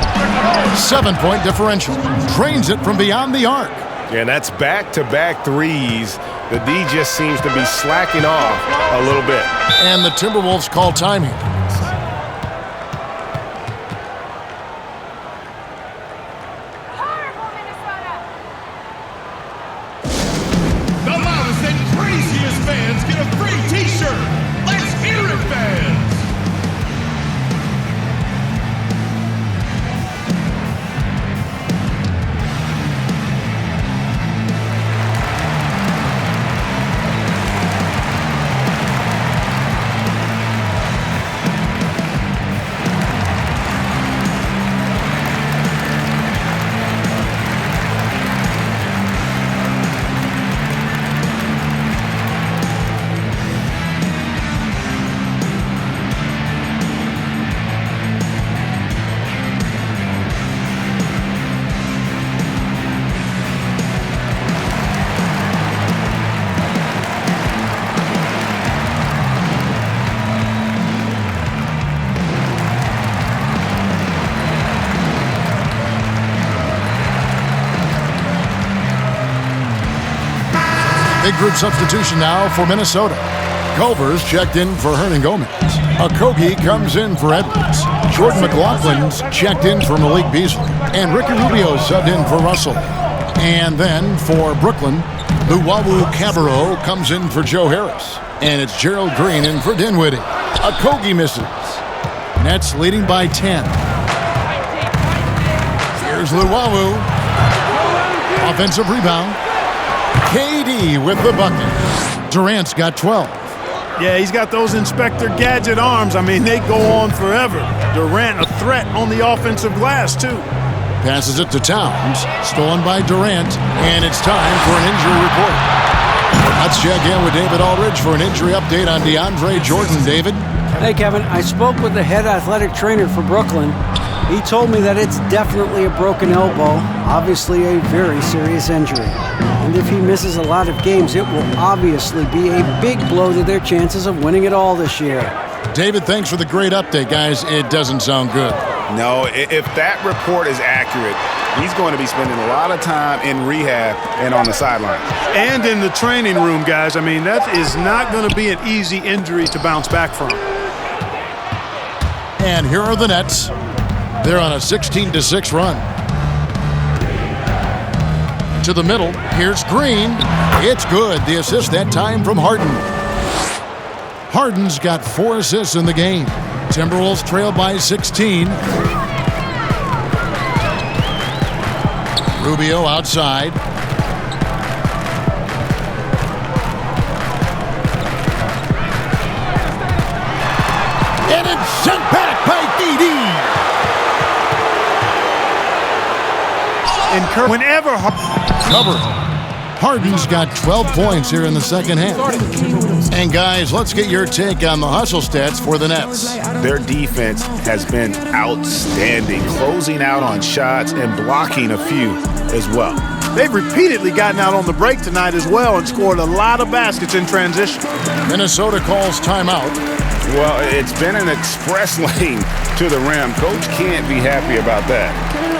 7-point differential. Drains it from beyond the arc. Yeah, and that's back-to-back threes. The D just seems to be slacking off a little bit. And the Timberwolves call time here. The loudest and craziest fans get a free t-shirt. Let's hear it, fans. Big group substitution now for Minnesota. Culver's checked in for Hernan Gomez. Okogie comes in for Edwards. Jordan McLaughlin's checked in for Malik Beasley. And Ricky Rubio subbed in for Russell. And then for Brooklyn, Luwawu Cabarro comes in for Joe Harris. And it's Gerald Green in for Dinwiddie. Okogie misses. Nets leading by 10. Here's Luwawu. Offensive rebound. KD with the bucket. Durant's got 12. Yeah, he's got those Inspector Gadget arms. I mean, they go on forever. Durant, a threat on the offensive glass, too. Passes it to Towns. Stolen by Durant. And it's time for an injury report. Let's check in with David Aldridge for an injury update on DeAndre Jordan. David? Hey, Kevin. I spoke with the head athletic trainer for Brooklyn. He told me that it's definitely a broken elbow, obviously a very serious injury. And if he misses a lot of games, it will obviously be a big blow to their chances of winning it all this year. David, thanks for the great update, guys. It doesn't sound good. No, if that report is accurate, he's going to be spending a lot of time in rehab and on the sideline. And in the training room, guys. I mean, that is not going to be an easy injury to bounce back from. And here are the Nets. They're on a 16-6 run. To the middle, here's Green. It's good. The assist that time from Harden. Harden's got 4 assists in the game. Timberwolves trail by 16. Rubio outside. And it's sent back by KD. Whenever covered. Harden's got 12 points here in the second half. And guys, let's get your take on the hustle stats for the Nets. Their defense has been outstanding, closing out on shots and blocking a few as well. They've repeatedly gotten out on the break tonight as well and scored a lot of baskets in transition. Minnesota calls timeout. Well, it's been an express lane to the rim. Coach can't be happy about that.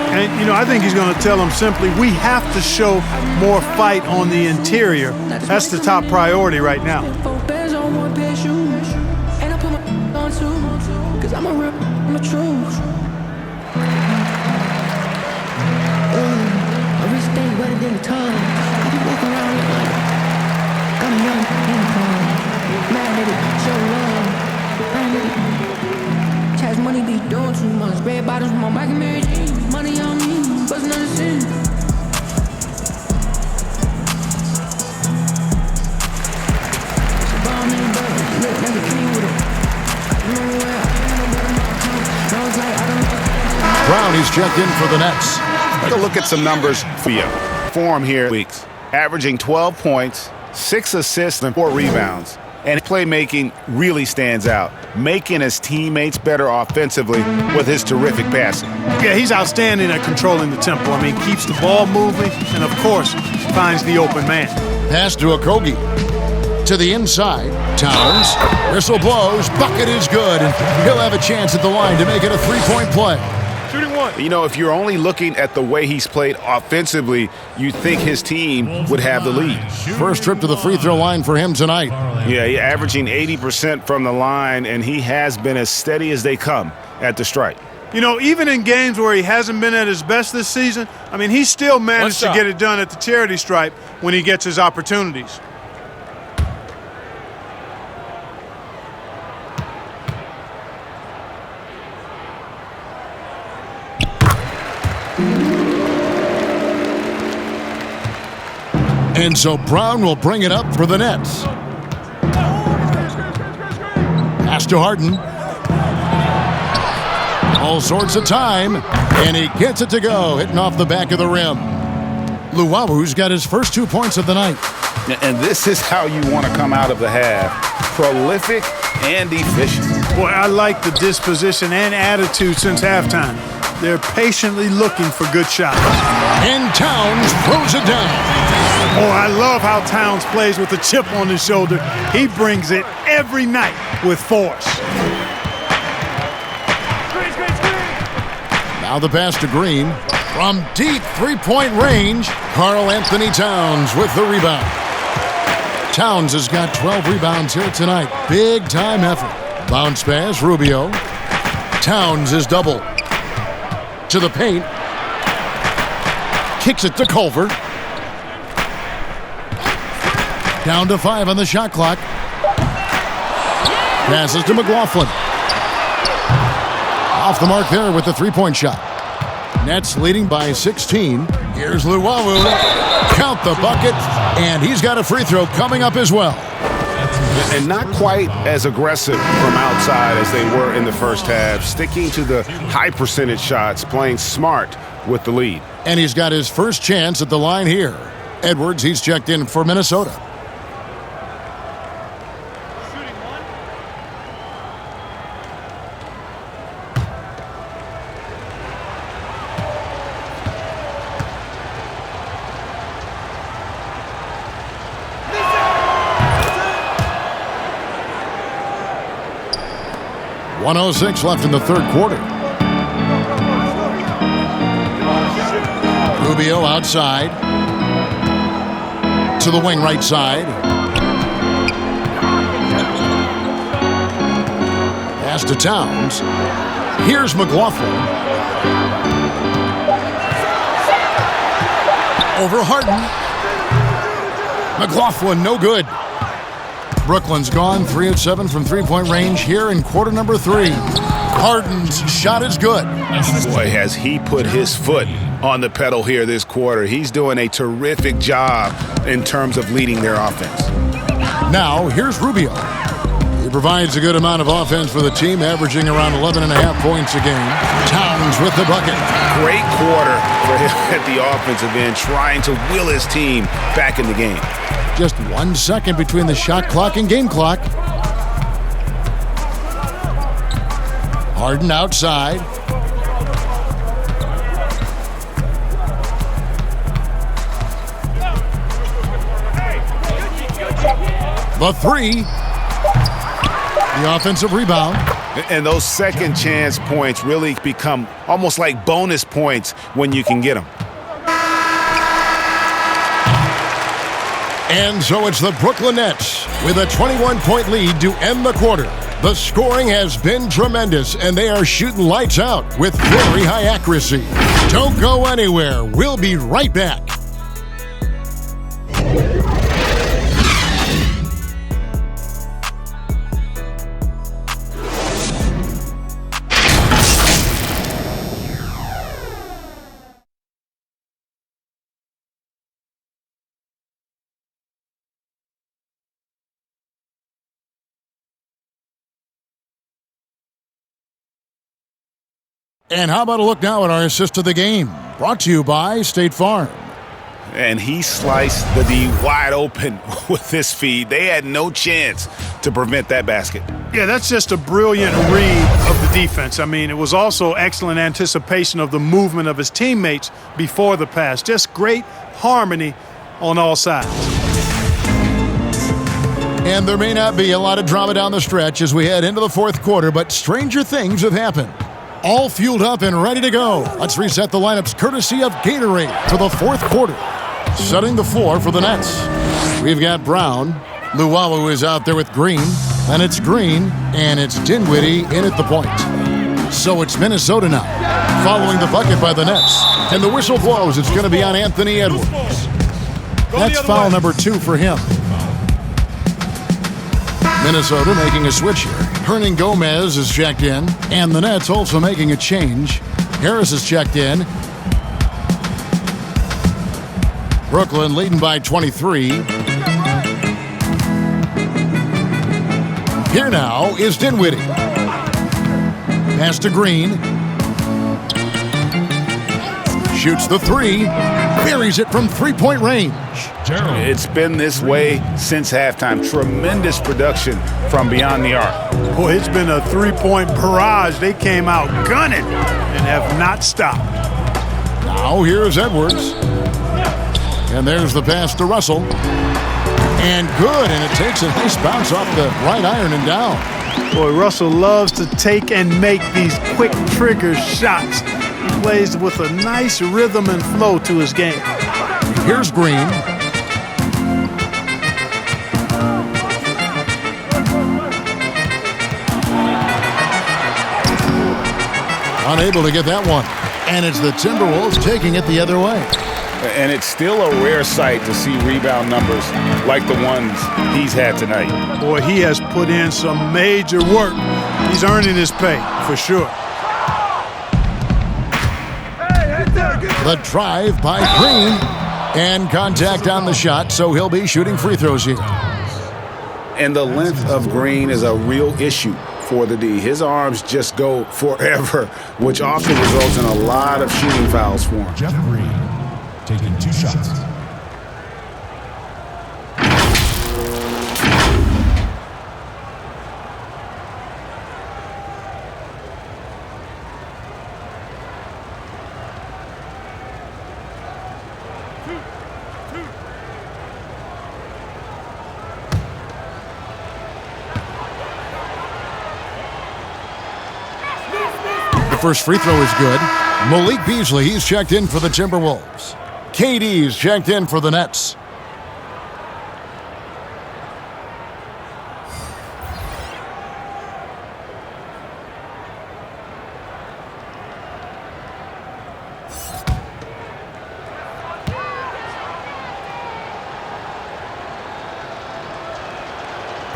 And, you know, I think he's going to tell them simply, we have to show more fight on the interior. That's the top priority right now. Money be doing too much. Red bottles with my Mike and Mary Jane. Money on me, bustin' on the scene. Brown is checked in for the Nets. Take a look at some numbers for you. Form here weeks. Averaging 12 points, 6 assists, and 4 rebounds. And playmaking really stands out, making his teammates better offensively with his terrific passing. Yeah, he's outstanding at controlling the tempo. I mean, keeps the ball moving and, of course, finds the open man. Pass to Okogie. To the inside, Towns. Whistle blows, bucket is good, and he'll have a chance at the line to make it a 3-point play. Shooting one. You know, if you're only looking at the way he's played offensively, you'd think his team would have the lead. First trip to the free throw line for him tonight. Yeah, he's averaging 80% from the line, and he has been as steady as they come at the stripe. You know, even in games where he hasn't been at his best this season, I mean, he still managed to get it done at the charity stripe when he gets his opportunities. And so Brown will bring it up for the Nets. Pass to Harden. All sorts of time, and he gets it to go, hitting off the back of the rim. Luwawu's got his first 2 points of the night. And this is how you want to come out of the half. Prolific and efficient. Boy, I like the disposition and attitude since halftime. They're patiently looking for good shots. And Towns throws it down. Oh, I love how Towns plays with a chip on his shoulder. He brings it every night with force. Now the pass to Green. From deep three-point range, Karl Anthony Towns with the rebound. Towns has got 12 rebounds here tonight. Big-time effort. Bounce pass, Rubio. Towns is double. To the paint. Kicks it to Culver. Down to 5 on the shot clock. Passes to McLaughlin. Off the mark there with the three-point shot. Nets leading by 16. Here's Luwawu. Count the bucket. And he's got a free throw coming up as well. And not quite as aggressive from outside as they were in the first half. Sticking to the high percentage shots, playing smart with the lead. And he's got his first chance at the line here. Edwards, he's checked in for Minnesota. .106 left in the third quarter. Rubio outside. To the wing right side. Pass to Towns. Here's McLaughlin. Over Harden. McLaughlin, no good. Brooklyn's gone 3 of 7 from three-point range here in quarter number 3. Harden's shot is good. Boy, has he put his foot on the pedal here this quarter. He's doing a terrific job in terms of leading their offense. Now, here's Rubio. He provides a good amount of offense for the team, averaging around 11.5 points a game. Towns with the bucket. Great quarter for him at the offensive end, trying to will his team back in the game. Just 1 second between the shot clock and game clock. Harden outside. The three. The offensive rebound. And those second chance points really become almost like bonus points when you can get them. And so it's the Brooklyn Nets with a 21-point lead to end the quarter. The scoring has been tremendous, and they are shooting lights out with very high accuracy. Don't go anywhere. We'll be right back. And how about a look now at our assist to the game? Brought to you by State Farm. And he sliced the D wide open with this feed. They had no chance to prevent that basket. Yeah, that's just a brilliant read of the defense. I mean, it was also excellent anticipation of the movement of his teammates before the pass. Just great harmony on all sides. And there may not be a lot of drama down the stretch as we head into the fourth quarter, but stranger things have happened. All fueled up and ready to go. Let's reset the lineups courtesy of Gatorade for the fourth quarter. Setting the floor for the Nets. We've got Brown. Luwawu is out there with Green. And it's Green, and it's Dinwiddie in at the point. So it's Minnesota now, following the bucket by the Nets. And the whistle blows. It's going to be on Anthony Edwards. That's foul number 2 for him. Minnesota making a switch here. Hernan Gomez is checked in, and the Nets also making a change. Harris is checked in. Brooklyn leading by 23. Here now is Dinwiddie. Pass to Green. Shoots the 3. Buries it from three-point range. It's been this way since halftime. Tremendous production from beyond the arc. Boy, it's been a three-point barrage. They came out gunning and have not stopped. Now here's Edwards. And there's the pass to Russell. And good, and it takes a nice bounce off the right iron and down. Boy, Russell loves to take and make these quick trigger shots. He plays with a nice rhythm and flow to his game. Here's Green. Unable to get that one. And it's the Timberwolves taking it the other way. And it's still a rare sight to see rebound numbers like the ones he's had tonight. Boy, he has put in some major work. He's earning his pay, for sure. The drive by Green. And contact on the shot, so he'll be shooting free throws here. And the length of Green is a real issue for the D. His arms just go forever, which often results in a lot of shooting fouls for him. Jeff Green taking 2 shots. The first free throw is good. Malik Beasley, he's checked in for the Timberwolves. KD's checked in for the Nets.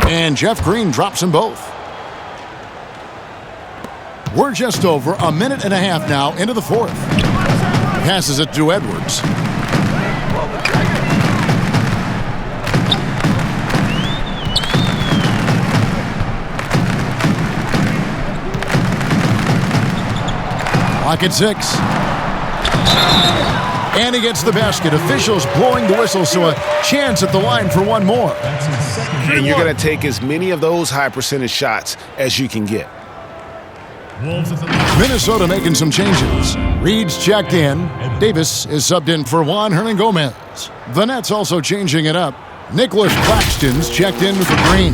And Jeff Green drops them both. We're just over a minute and a half now into the fourth. Passes it to Edwards. Clock at 6. And he gets the basket. Officials blowing the whistle, so a chance at the line for one more. And you're going to take as many of those high percentage shots as you can get. Minnesota making some changes. Reed's checked in. Davis is subbed in for Juan Hernangomez. The Nets also changing it up. Nicholas Claxton's checked in for Green.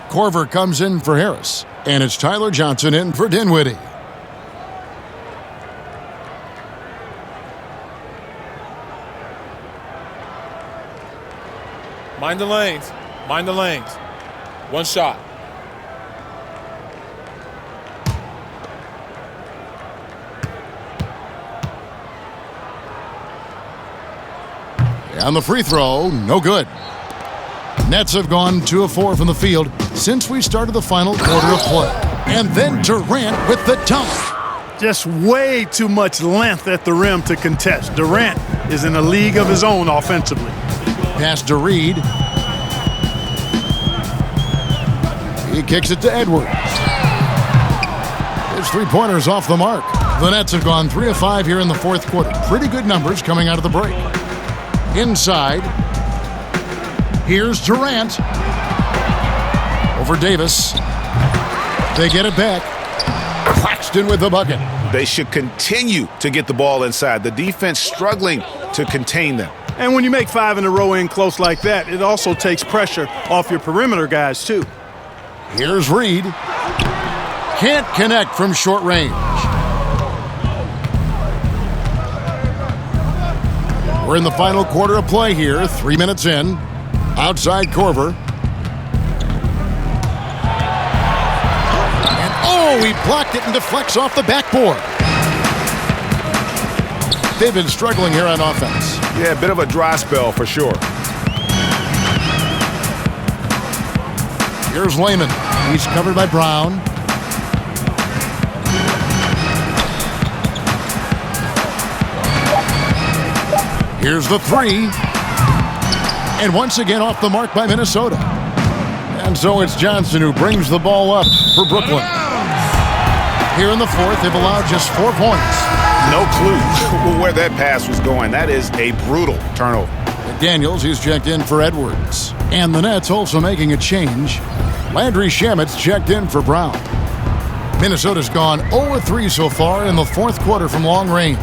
Korver comes in for Harris. And it's Tyler Johnson in for Dinwiddie. Mind the lanes. Mind the lanes. One shot. On the free throw, no good. Nets have gone 2 of 4 from the field since we started the final quarter of play. And then Durant with the dunk. Just way too much length at the rim to contest. Durant is in a league of his own offensively. Pass to Reed. He kicks it to Edwards. His three-pointer's off the mark. The Nets have gone 3 of 5 here in the fourth quarter. Pretty good numbers coming out of the break. Inside. Here's Durant. Over Davis. They get it back. Claxton with the bucket. They should continue to get the ball inside. The defense struggling to contain them. And when you make 5 in a row in close like that, it also takes pressure off your perimeter guys, too. Here's Reed. Can't connect from short range. We're in the final quarter of play here, 3 minutes in. Outside Korver. And he blocked it and deflects off the backboard. They've been struggling here on offense. Yeah, a bit of a dry spell for sure. Here's Layman. He's covered by Brown. Here's the three. And once again off the mark by Minnesota. And so it's Johnson who brings the ball up for Brooklyn. Here in the fourth, they've allowed just 4 points. No clue where that pass was going. That is a brutal turnover. McDaniels, he's checked in for Edwards. And the Nets also making a change. Landry Shamet's checked in for Brown. Minnesota's gone 0-3 so far in the fourth quarter from long range.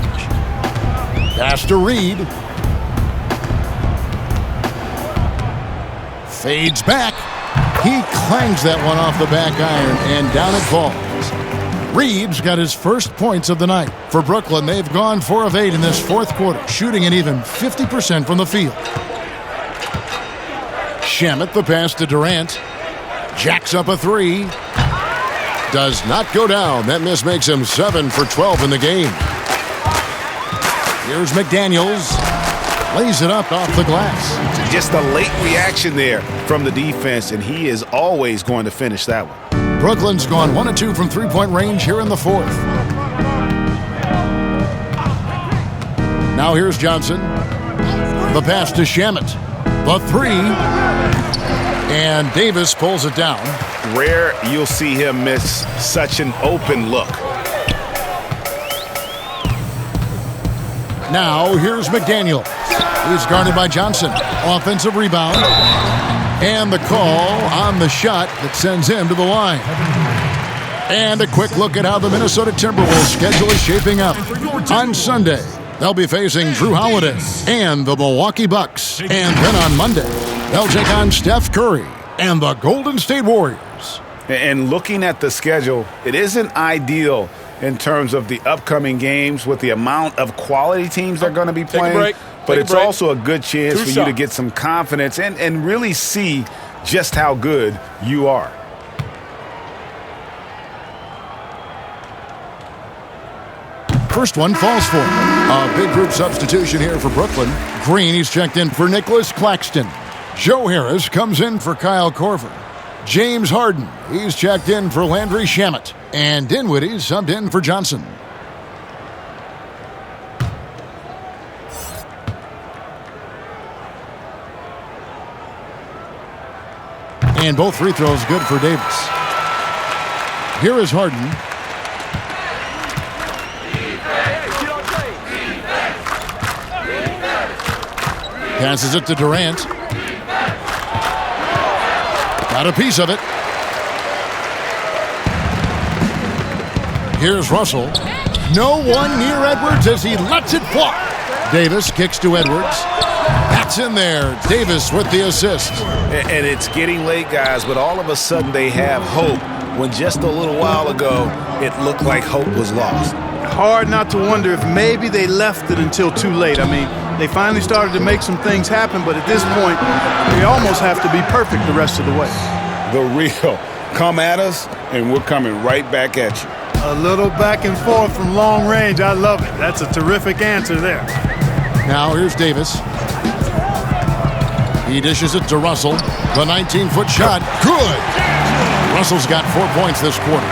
Pass to Reed. Fades back. He clangs that one off the back iron, and down it falls. Reed's got his first points of the night. For Brooklyn, they've gone 4 of 8 in this fourth quarter, shooting an even 50% from the field. Shamet, the pass to Durant. Jacks up a three. does not go down. That miss makes him 7 for 12 in the game. Here's McDaniels. Lays it up off the glass. Just a late reaction there from the defense, and he is always going to finish that one. Brooklyn's gone 1 of 2 from three-point range here in the fourth. Now here's Johnson. The pass to Shamet. The three. And Davis pulls it down. Rare you'll see him miss such an open look. Now here's McDaniel. He's guarded by Johnson. Offensive rebound. And the call on the shot that sends him to the line. And a quick look at how the Minnesota Timberwolves schedule is shaping up. On Sunday, they'll be facing Drew Holiday and the Milwaukee Bucks. And then on Monday, they'll take on Steph Curry and the Golden State Warriors. And looking at the schedule, it isn't ideal in terms of the upcoming games with the amount of quality teams they're going to be playing. But it's also a good chance for you to get some confidence and really see just how good you are. First one falls for him. A big group substitution here for Brooklyn. Green, he's checked in for Nicholas Claxton. Joe Harris comes in for Kyle Korver. James Harden, he's checked in for Landry Shamet. And Dinwiddie subbed in for Johnson. And both free throws good for Davis. Here is Harden. Passes it to Durant. Got a piece of it. Here's Russell. No one near Edwards as he lets it fly. Davis kicks to Edwards. That's in there. Davis with the assist. And it's getting late, guys, but all of a sudden they have hope when just a little while ago it looked like hope was lost. Hard not to wonder if maybe they left it until too late. I mean, they finally started to make some things happen, but at this point, they almost have to be perfect the rest of the way. The real come at us, and we're coming right back at you. A little back and forth from long range. I love it. That's a terrific answer there. Now here's Davis. He dishes it to Russell. The 19-foot shot. Good. Russell's got 4 points this quarter.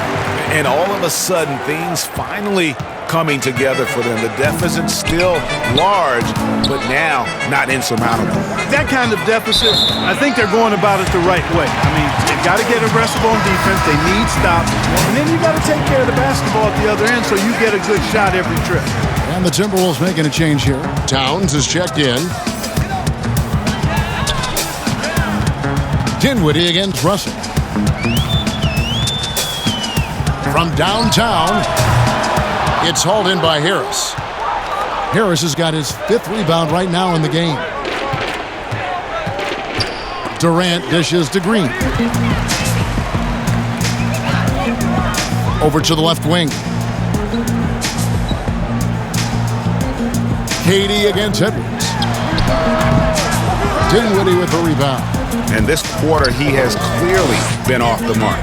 And all of a sudden, things finally coming together for them. The deficit's still large, but now not insurmountable. That kind of deficit, I think they're going about it the right way. I mean, they've got to get aggressive on defense. They need stops. And then you got to take care of the basketball at the other end so you get a good shot every trip. And the Timberwolves making a change here. Towns is checked in. Dinwiddie against Russell. From downtown, it's hauled in by Harris. Harris has got his 5th rebound right now in the game. Durant dishes to Green. Over to the left wing. Katie against Edwards. Dinwiddie with the rebound. And this quarter, he has clearly been off the mark.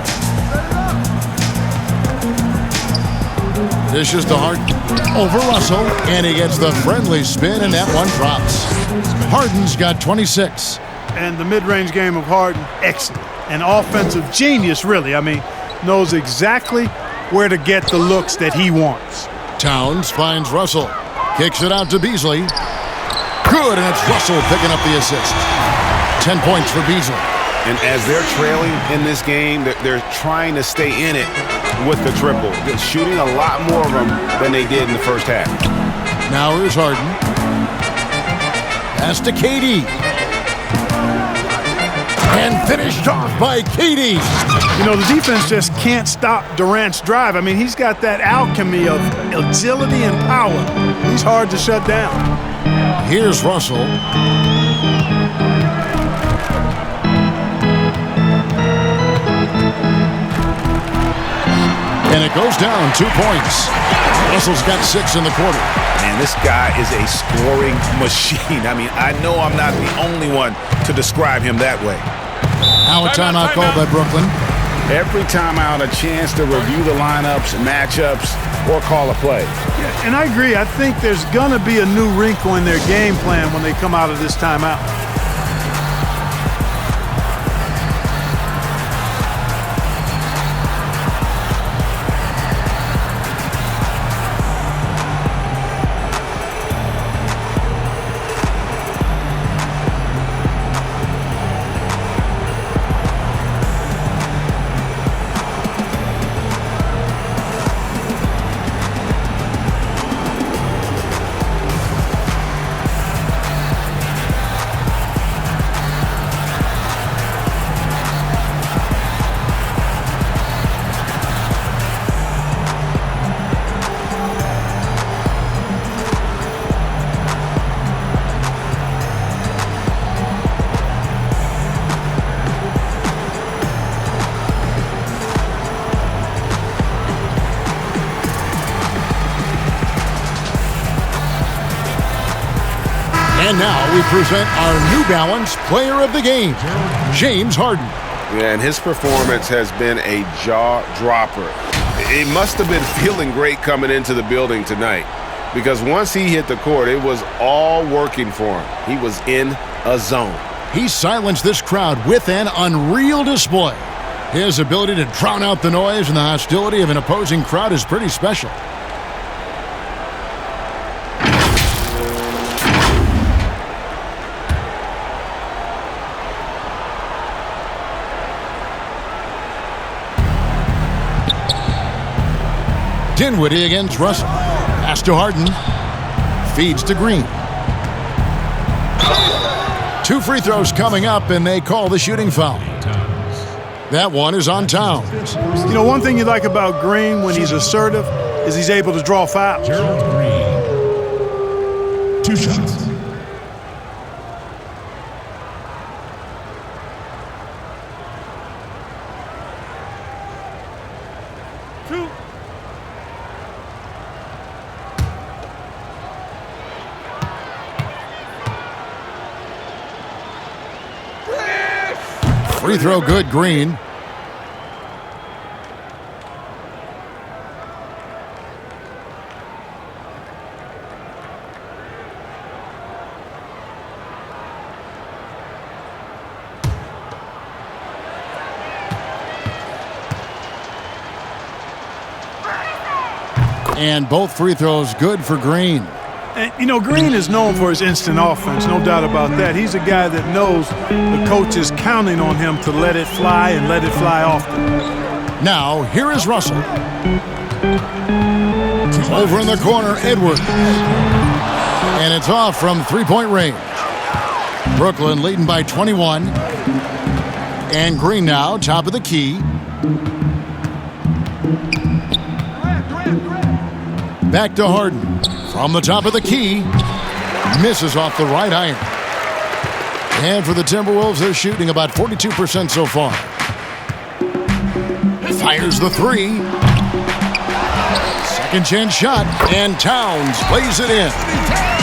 Dishes to Harden. Over Russell. And he gets the friendly spin, and that one drops. Harden's got 26. And the mid-range game of Harden, excellent. An offensive genius, really. I mean, knows exactly where to get the looks that he wants. Towns finds Russell. Kicks it out to Beasley. Good, and it's Russell picking up the assist. 10 points for Beasley. And as they're trailing in this game, they're trying to stay in it with the triple. They're shooting a lot more of them than they did in the first half. Now here's Harden. Pass to KD. And finished off by KD. You know, the defense just can't stop Durant's drive. I mean, he's got that alchemy of agility and power. He's hard to shut down. Here's Russell. And it goes down 2 points. Russell's got 6 in the quarter. Man, this guy is a scoring machine. I mean, I know I'm not the only one to describe him that way. Now a timeout called by Brooklyn. every timeout a chance to review the lineups, matchups, or call a play. Yeah, and I agree. I think there's going to be a new wrinkle in their game plan when they come out of this timeout. And now we present our New Balance Player of the Game, James Harden. Yeah, and his performance has been a jaw dropper. He must have been feeling great coming into the building tonight, because once he hit the court, it was all working for him. He was in a zone. He silenced this crowd with an unreal display. His ability to drown out the noise and the hostility of an opposing crowd is pretty special. Dinwiddie against Russell. Pass to Harden. Feeds to Green. 2 free throws coming up, and they call the shooting foul. That one is on Towns. You know, one thing you like about Green when he's assertive is he's able to draw fouls. Gerald Green. 2 shots. Free throw good, Green. And both free throws good for Green. And, you know, Green is known for his instant offense, no doubt about that. He's a guy that knows the coach is counting on him to let it fly and let it fly often. Now, here is Russell. Over in the corner, Edwards. And it's off from three-point range. Brooklyn leading by 21. And Green now, top of the key. Back to Harden. From the top of the key, misses off the right iron. And for the Timberwolves, they're shooting about 42% so far. Fires the three. Second chance shot, and Towns plays it in.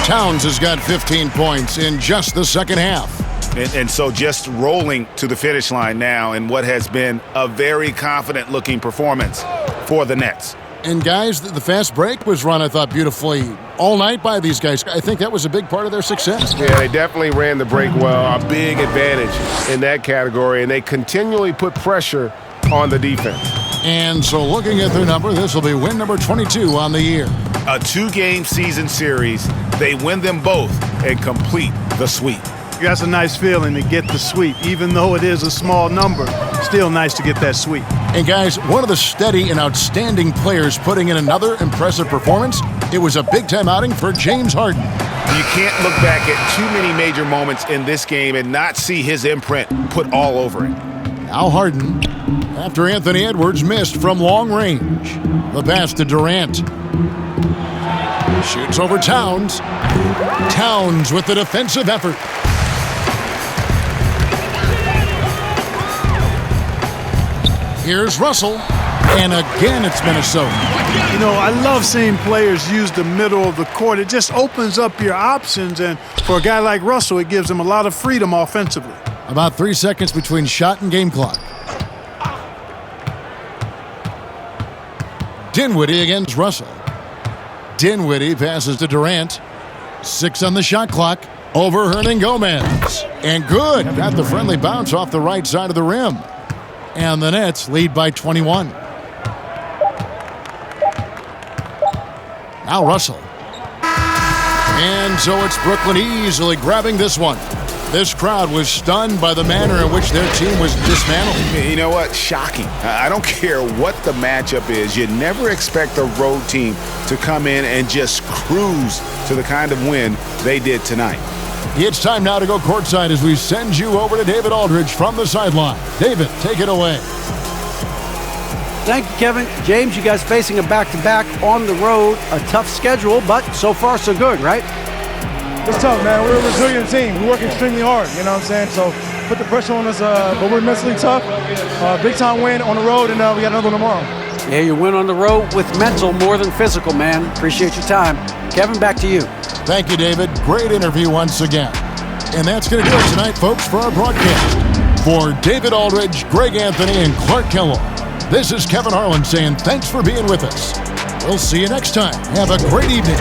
Towns has got 15 points in just the second half. And so just rolling to the finish line now in what has been a very confident-looking performance for the Nets. And guys, the fast break was run, I thought, beautifully all night by these guys. I think that was a big part of their success. Yeah, they definitely ran the break well. A big advantage in that category, and they continually put pressure on the defense. And so looking at their number, this will be win number 22 on the year. A 2-game season series. They win them both and complete the sweep. That's a nice feeling to get the sweep. Even though it is a small number, still nice to get that sweep. And guys, one of the steady and outstanding players putting in another impressive performance, it was a big-time outing for James Harden. You can't look back at too many major moments in this game and not see his imprint put all over it. Now Harden, after Anthony Edwards missed from long range. The pass to Durant. Shoots over Towns. Towns with the defensive effort. Here's Russell, and again it's Minnesota. You know, I love seeing players use the middle of the court. It just opens up your options, and for a guy like Russell, it gives him a lot of freedom offensively. About 3 seconds between shot and game clock. Dinwiddie against Russell. Dinwiddie passes to Durant. 6 on the shot clock. Over Hernan-Gomez. And good. Got the friendly bounce off the right side of the rim. And the Nets lead by 21. Now Russell. And so it's Brooklyn easily grabbing this one. This crowd was stunned by the manner in which their team was dismantled. You know what? Shocking. I don't care what the matchup is. You never expect a road team to come in and just cruise to the kind of win they did tonight. It's time now to go courtside as we send you over to David Aldridge from the sideline. David, take it away. Thank you, Kevin. James, you guys facing a back-to-back on the road. A tough schedule, but so far so good, right? It's tough, man. We're a resilient team. We work extremely hard, you know what I'm saying? So put the pressure on us, but we're mentally tough. Big-time win on the road, and we got another one tomorrow. Yeah, you win on the road with mental more than physical, man. Appreciate your time. Kevin, back to you. Thank you, David. Great interview once again. And that's going to do it tonight, folks, for our broadcast. For David Aldridge, Greg Anthony, and Clark Kellogg, this is Kevin Harlan saying thanks for being with us. We'll see you next time. Have a great evening.